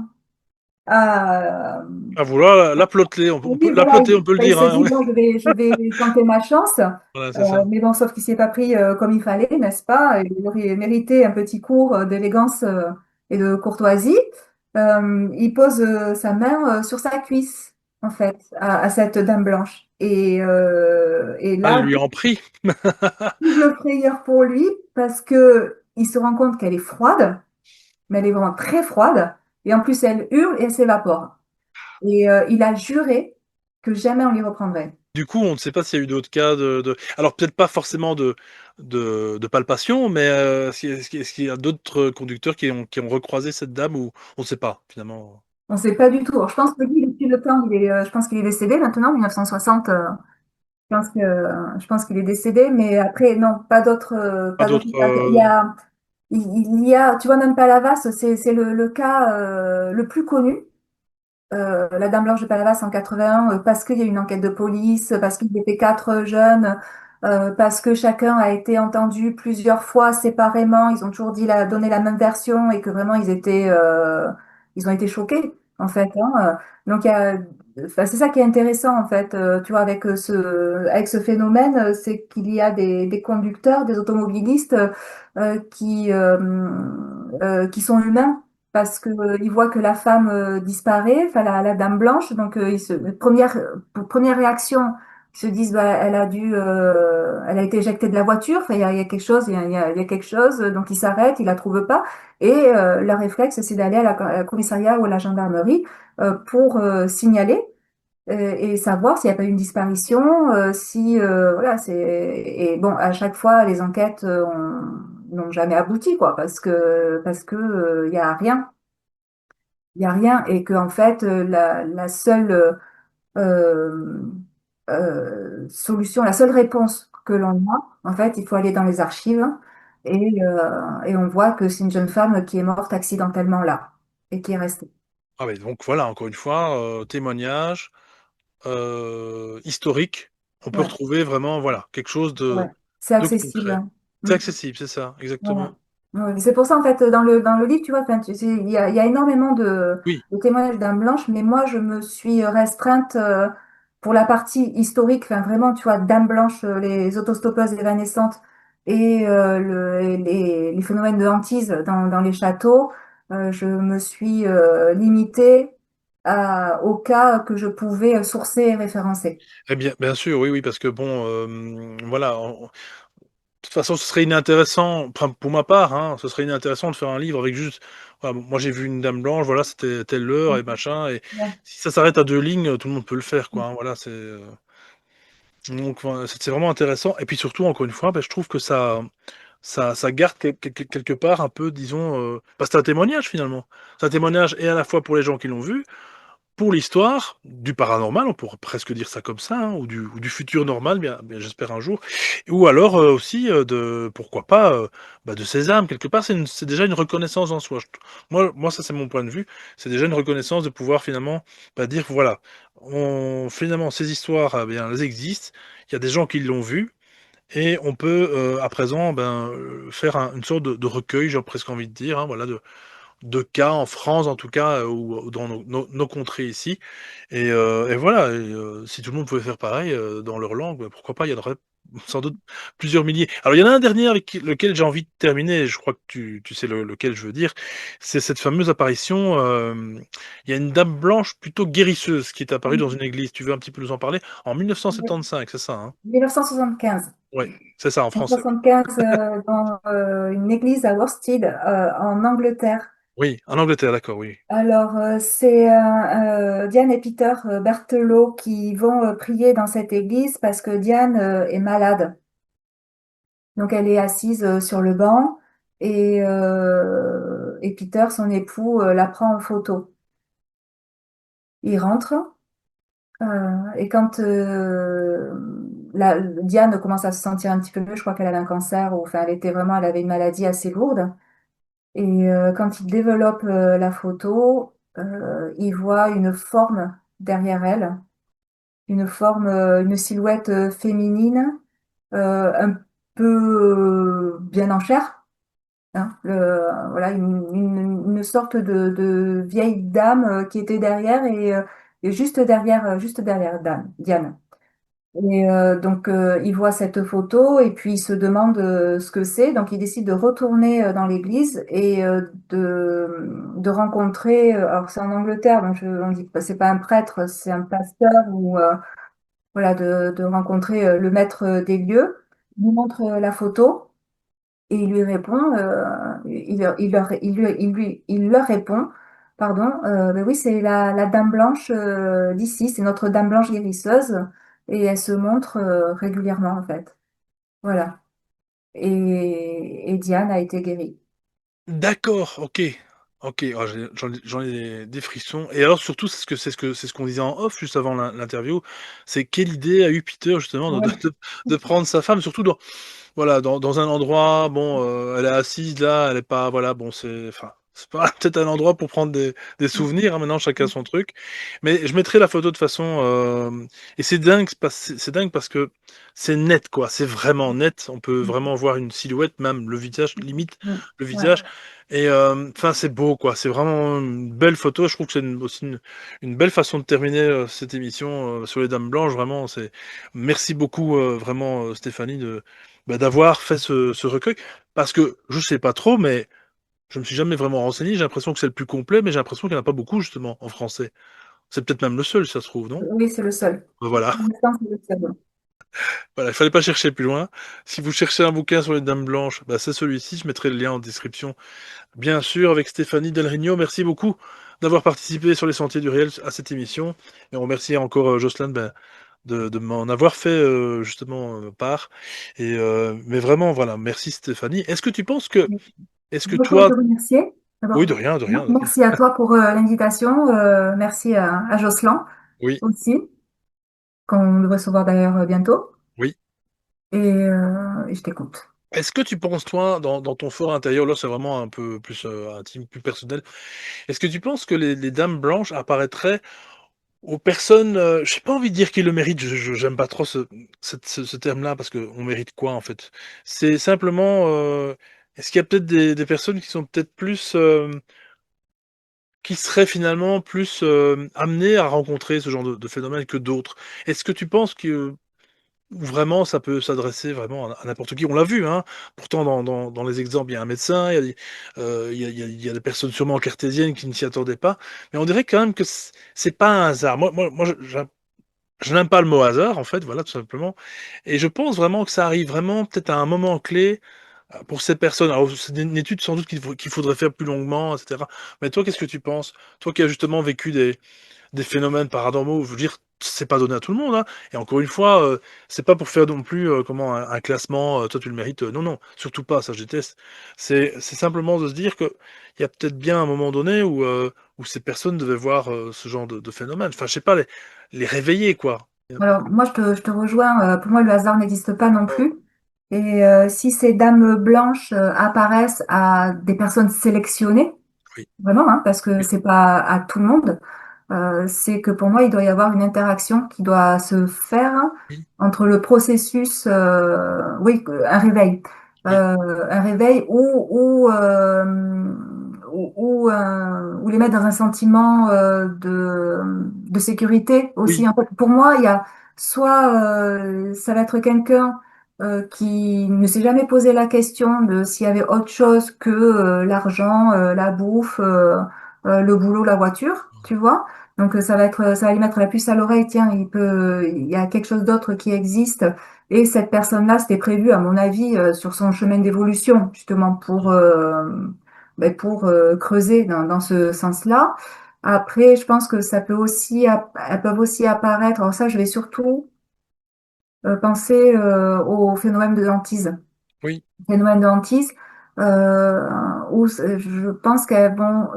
À vouloir la plotter, on peut oui, la voilà, plotter, on peut le il dire, se hein, dit, oui. bon, je vais tenter ma chance. Voilà, c'est ça. Mais bon, sauf qu'il s'est pas pris comme il fallait, n'est-ce pas? Il aurait mérité un petit cours d'élégance et de courtoisie. Il pose sa main sur sa cuisse. en fait, à cette dame blanche. Et Ah, elle là, lui en prie. double frayeur pour lui parce que il se rend compte qu'elle est froide, mais elle est vraiment très froide. Et en plus, elle hurle et elle s'évapore. Et il a juré que jamais on les reprendrait. Du coup, on ne sait pas s'il y a eu d'autres cas alors peut-être pas forcément de palpation, mais est-ce qu'il y a d'autres conducteurs qui ont recroisé cette dame ou on ne sait pas finalement? On ne sait pas du tout. Alors, je pense que lui, depuis le temps, je pense qu'il est décédé maintenant, 1960. Je pense qu'il est décédé, mais après, non, Pas pas d'autres d'autres. cas. Il y a, tu vois, même Palavas, c'est le cas le plus connu. La Dame Blanche de Palavas en 81, parce qu'il y a eu une enquête de police, parce qu'ils étaient quatre jeunes, parce que chacun a été entendu plusieurs fois séparément. Ils ont toujours donné la même version et que vraiment ils ont été choqués en fait. Hein. Donc enfin, c'est ça qui est intéressant en fait, tu vois, avec ce phénomène, c'est qu'il y a des conducteurs, des automobilistes qui sont humains parce que ils voient que la femme disparaît, enfin la dame blanche, donc première réaction, ils se disent bah elle a été éjectée de la voiture, enfin il y a quelque chose, il y a quelque chose, donc ils s'arrêtent, ils la trouvent pas, et leur réflexe c'est d'aller à la commissariat ou à la gendarmerie pour signaler et savoir s'il n'y a pas eu une disparition, si voilà c'est et bon à chaque fois les enquêtes n'ont jamais abouti quoi parce que il y a rien. Il y a rien et que en fait la seule euh, solution, la seule réponse que l'on a, en fait, il faut aller dans les archives et on voit que c'est une jeune femme qui est morte accidentellement là et qui est restée. Ah oui, donc voilà, encore une fois, témoignage historique. On peut Ouais, retrouver vraiment, voilà, quelque chose ouais. de, C'est de accessible. concret. Hein. C'est Mm. accessible, c'est ça, Voilà. exactement. Ouais, c'est pour ça, en fait, dans le livre, tu vois, enfin, il y a énormément Oui. de témoignages d'âmes blanches, mais moi, je me suis restreinte pour la partie historique, enfin, vraiment, tu vois, Dames blanches, les autostoppeuses évanescentes et les phénomènes de hantise dans les châteaux. Je me suis limitée aux cas que je pouvais sourcer et référencer. Eh bien, bien sûr, oui, oui, parce que bon, voilà, de toute façon, ce serait inintéressant, enfin, pour ma part, hein, ce serait inintéressant de faire un livre avec juste, voilà, bon, moi j'ai vu une dame blanche, voilà, c'était telle heure et machin, et Ouais. si ça s'arrête à deux lignes, tout le monde peut le faire, quoi, hein, voilà, donc voilà, c'est vraiment intéressant. Et puis surtout, encore une fois, ben, je trouve que ça garde quelque part un peu, disons, bah, c'est un témoignage finalement. C'est un témoignage et à la fois pour les gens qui l'ont vu, pour l'histoire du paranormal, on pourrait presque dire ça comme ça, hein, ou du futur normal, bien j'espère un jour, ou alors aussi de, pourquoi pas, bah, de ces âmes, quelque part, c'est déjà une reconnaissance en soi. Moi, ça c'est mon point de vue, c'est déjà une reconnaissance de pouvoir finalement bah, dire, voilà, finalement ces histoires, bien, elles existent, il y a des gens qui l'ont vu, et on peut à présent ben, faire une sorte de recueil, j'ai presque envie de dire, hein, voilà, de cas en France en tout cas, ou dans nos contrées ici et voilà si tout le monde pouvait faire pareil, dans leur langue, bah, pourquoi pas? Il y en aurait sans doute plusieurs milliers. Alors il y en a un dernier avec lequel j'ai envie de terminer et je crois que tu sais lequel je veux dire. C'est cette fameuse apparition, il y a une dame blanche plutôt guérisseuse qui est apparue dans une église. Tu veux un petit peu nous en parler? En 1975, c'est ça, hein? 1975. Ouais, c'est ça en En français, oui. 75, dans une église à Worstead, en Angleterre. Oui, en Angleterre, d'accord, oui. Alors, c'est Diane et Peter Berthelot qui vont prier dans cette église parce que Diane est malade. Donc, elle est assise sur le banc et Peter, son époux, la prend en photo. Il rentre et quand Diane commence à se sentir un petit peu mieux, je crois qu'elle avait un cancer ou enfin, elle avait une maladie assez lourde. Et quand il développe la photo, il voit une forme derrière elle, une silhouette féminine, un peu bien en chair, hein, voilà, une sorte de vieille dame qui était derrière et juste derrière Diane. Et donc, il voit cette photo et puis il se demande ce que c'est. Donc, il décide de retourner dans l'église et de rencontrer. Alors, c'est en Angleterre, donc on dit que c'est pas un prêtre, c'est un pasteur ou voilà, de rencontrer le maître des lieux. Il lui montre la photo et il lui répond. Il leur répond. Pardon, ben oui, c'est la Dame Blanche d'ici, c'est notre Dame Blanche guérisseuse et elle se montre régulièrement en fait. Voilà. Et Diane a été guérie. D'accord, OK. OK, ah j'en ai des frissons et alors surtout c'est ce qu'on disait en off juste avant l'interview, c'est quelle idée a eu Peter justement de de Ouais. de de prendre sa femme surtout voilà, dans un endroit, bon, elle est assise là, elle est pas voilà, bon, c'est pas peut-être un endroit pour prendre des souvenirs, hein, maintenant chacun son truc. Mais je mettrai la photo de façon, et c'est dingue parce que c'est net, quoi, c'est vraiment net. On peut vraiment voir une silhouette, même le visage, limite Mm. le Ouais. visage et enfin, c'est beau, quoi. C'est vraiment une belle photo. Je trouve que c'est aussi une belle façon de terminer, cette émission, sur les dames blanches. Vraiment, c'est merci beaucoup, vraiment, Stéphanie de d'avoir fait ce recueil, parce que je sais pas trop, mais je me suis jamais vraiment renseigné. J'ai l'impression que c'est le plus complet, mais j'ai l'impression qu'il y en a pas beaucoup justement en français. C'est peut-être même le seul, si ça se trouve, non? Oui, c'est le seul. Voilà, Pour l'instant, c'est le seul. voilà, il fallait pas chercher plus loin. Si vous cherchez un bouquin sur les dames blanches, bah, c'est celui-ci. Je mettrai le lien en description, bien sûr, avec Stéphanie Del Rigno. Merci beaucoup d'avoir participé sur les Sentiers du Réel à cette émission, et on remercie encore Jocelyn de m'en avoir fait justement part. Mais vraiment, voilà, merci Stéphanie. Est-ce que Beaucoup de te toi, remercier. oui, D'abord, de rien, de rien, de rien. merci à toi pour l'invitation. Merci à Jocelyn Oui, aussi, qu'on devrait recevoir d'ailleurs bientôt. oui. Et je t'écoute. Est-ce que tu penses, toi, dans ton fort intérieur, là, c'est vraiment un peu plus intime, plus personnel. Est-ce que tu penses que les dames blanches apparaîtraient aux personnes, j'ai pas envie de dire qu'ils le méritent, j'aime pas trop ce terme-là, parce qu'on mérite quoi, en fait? C'est simplement, est-ce qu'il y a peut-être des personnes qui sont peut-être plus, qui seraient finalement plus, amenées à rencontrer ce genre de phénomène que d'autres? Est-ce que tu penses que vraiment ça peut s'adresser vraiment à n'importe qui? On l'a vu, hein, pourtant dans les exemples, il y a un médecin, il y a il y a des personnes sûrement cartésiennes qui ne s'y attendaient pas, mais on dirait quand même que c'est pas un hasard. Moi je n'aime pas le mot hasard, en fait, voilà, tout simplement, et je pense vraiment que ça arrive vraiment peut-être à un moment clé, pour ces personnes. Alors c'est une étude sans doute qu'il faudrait faire plus longuement et cetera. Mais toi, qu'est-ce que tu penses? Toi qui as justement vécu des phénomènes paranormaux, je veux dire, c'est pas donné à tout le monde, hein, et encore une fois, c'est pas pour faire non plus, comment, un classement, toi tu le mérites, non, non, surtout pas, ça je déteste. C'est simplement de se dire qu'il y a peut-être bien un moment donné où ces personnes devaient voir, ce genre de phénomène. Enfin, je sais pas, les réveiller, quoi. Alors, moi, je te rejoins. Pour moi, le hasard n'existe pas non Ouais, plus. Et si ces dames blanches apparaissent à des personnes sélectionnées, oui, vraiment, hein, parce que oui, c'est pas à tout le monde, c'est que pour moi, il doit y avoir une interaction qui doit se faire oui, entre le processus, oui, oui, un réveil ou les mettre dans un sentiment de sécurité aussi. oui, En fait, pour moi, il y a soit ça va être quelqu'un qui ne s'est jamais posé la question de s'il y avait autre chose que l'argent, la bouffe, le boulot, la voiture, tu vois. Donc ça va lui mettre la puce à l'oreille. Tiens, il y a quelque chose d'autre qui existe. Et cette personne-là, c'était prévu, à mon avis, sur son chemin d'évolution, justement pour creuser dans ce sens-là. Après, je pense que ça peut aussi, elles peuvent aussi apparaître. Alors ça, je vais surtout penser au phénomène de hantise. oui, Phénomène de hantise, euh, je pense qu'elles vont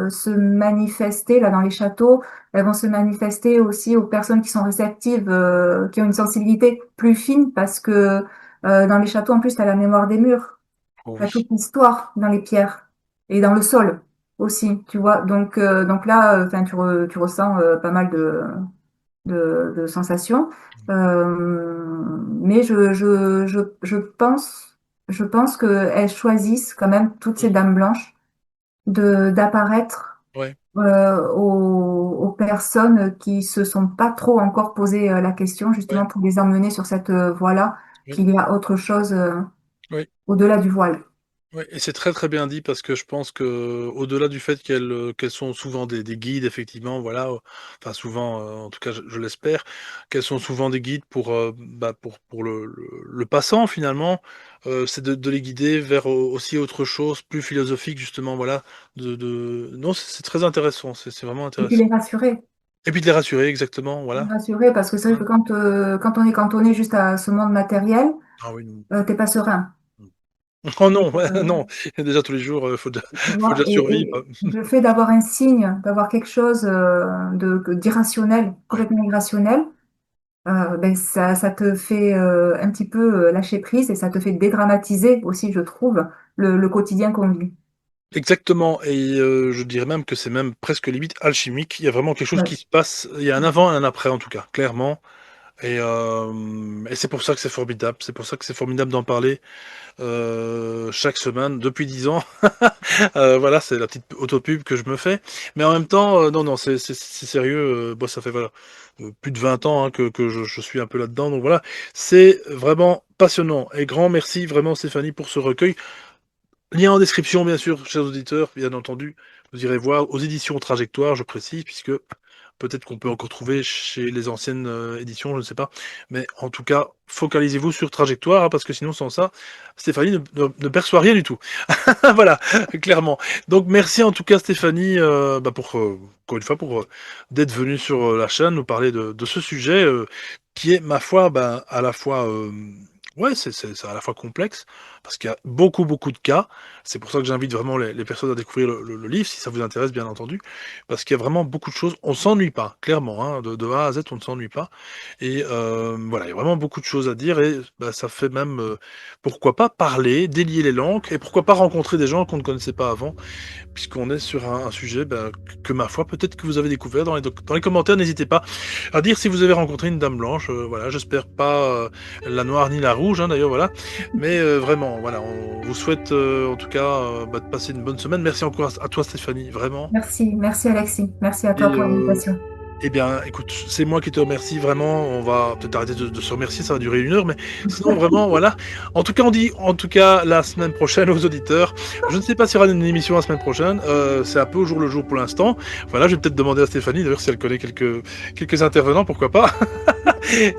se manifester là dans les châteaux. Elles vont se manifester aussi aux personnes qui sont réceptives, qui ont une sensibilité plus fine, parce que dans les châteaux, en plus, tu as la mémoire des murs. oh Il y a oui, toute l'histoire dans les pierres et dans le sol aussi, tu vois. Donc là, enfin, tu ressens pas mal de sensations. Mais je pense qu'elles choisissent quand même toutes ces oui, dames blanches d'apparaître ouais. aux personnes qui se sont pas trop encore posé la question, Oui, justement pour les emmener sur cette voie-là, oui, qu'il y a autre chose oui. au-delà du voile. Oui, et c'est très, très bien dit parce que je pense que au delà du fait qu'elles sont souvent des guides effectivement, voilà, enfin souvent, en tout cas je l'espère, qu'elles sont souvent des guides pour, pour le passant finalement, c'est de les guider vers, aussi autre chose, plus philosophique justement, voilà, de non, c'est très intéressant, c'est vraiment Et puis intéressant. Et puis de les rassurer exactement, les voilà. rassurer parce que c'est vrai Voilà. que quand on est cantonné juste à ce monde matériel, Ah oui, non. t'es pas serein. Oh Et, non, ouais, non, déjà tous les jours, tu faut vois, déjà survivre. et le fait d'avoir un signe, d'avoir quelque chose d'irrationnel, Ouais. complètement irrationnel, ben ça te fait un petit peu lâcher prise et ça te fait dédramatiser aussi, je trouve, le quotidien qu'on vit. Exactement et je dirais même que c'est même presque limite alchimique. Il y a vraiment quelque chose qui Ouais. se passe, il y a un avant et un après en tout cas, clairement et c'est pour ça que c'est formidable. C'est pour ça que c'est formidable d'en parler, chaque semaine depuis 10 ans. Voilà, c'est la petite autopub que je me fais. Mais en même temps, non, non, c'est sérieux, moi ça fait voilà, plus de 20 ans, hein, que je suis un peu là-dedans donc voilà. C'est vraiment passionnant et grand merci vraiment Stéphanie pour ce recueil. Lien en description, bien sûr, chers auditeurs, bien entendu. Vous irez voir aux éditions Trajectoire, je précise, puisque peut-être qu'on peut encore trouver chez les anciennes éditions, je ne sais pas. Mais en tout cas, focalisez-vous sur Trajectoire, hein, parce que sinon, sans ça, Stéphanie ne perçoit rien du tout. Voilà, clairement. Donc, merci en tout cas, Stéphanie, pour, encore une fois, pour d'être venue sur la chaîne, nous parler de ce sujet qui est, ma foi, à la fois, ouais, c'est à la fois complexe, parce qu'il y a beaucoup, beaucoup de cas. C'est pour ça que j'invite vraiment les personnes à découvrir le livre, si ça vous intéresse, bien entendu, parce qu'il y a vraiment beaucoup de choses. On s'ennuie pas, clairement, hein, de A à Z, on ne s'ennuie pas. Et voilà, il y a vraiment beaucoup de choses à dire, et ça fait même, pourquoi pas parler, délier les langues, et pourquoi pas rencontrer des gens qu'on ne connaissait pas avant, puisqu'on est sur un sujet ma foi, peut-être que vous avez découvert dans les commentaires. N'hésitez pas à dire si vous avez rencontré une dame blanche. Voilà, j'espère pas la noire ni la rouge, hein, d'ailleurs, voilà. Mais vraiment, voilà, on vous souhaite en tout cas de passer une bonne semaine. Merci encore à toi, Stéphanie, vraiment. Merci, merci Alexis. Merci à toi Et pour l'invitation. eh bien, écoute, c'est moi qui te remercie vraiment. On va peut-être arrêter de se remercier, ça va durer 1 heure, mais sinon vraiment, voilà. En tout cas, on dit, en tout cas, la semaine prochaine aux auditeurs. Je ne sais pas s'il y aura une émission la semaine prochaine. C'est un peu au jour le jour pour l'instant. Voilà, je vais peut-être demander à Stéphanie, d'ailleurs, si elle connaît quelques intervenants, pourquoi pas.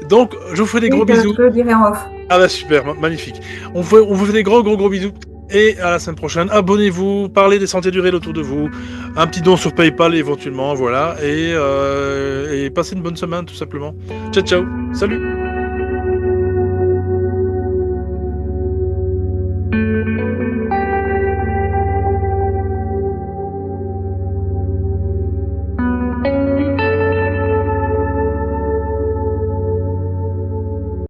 Donc, je vous fais des Oui, gros bisous. je le dirai en off. Ah bah super, magnifique. On vous fait des gros, gros, gros bisous. Et à la semaine prochaine. Abonnez-vous, parlez des sentiers du rail autour de vous. Un petit don sur PayPal éventuellement, voilà. Et passez une bonne semaine tout simplement. Ciao, ciao. Salut.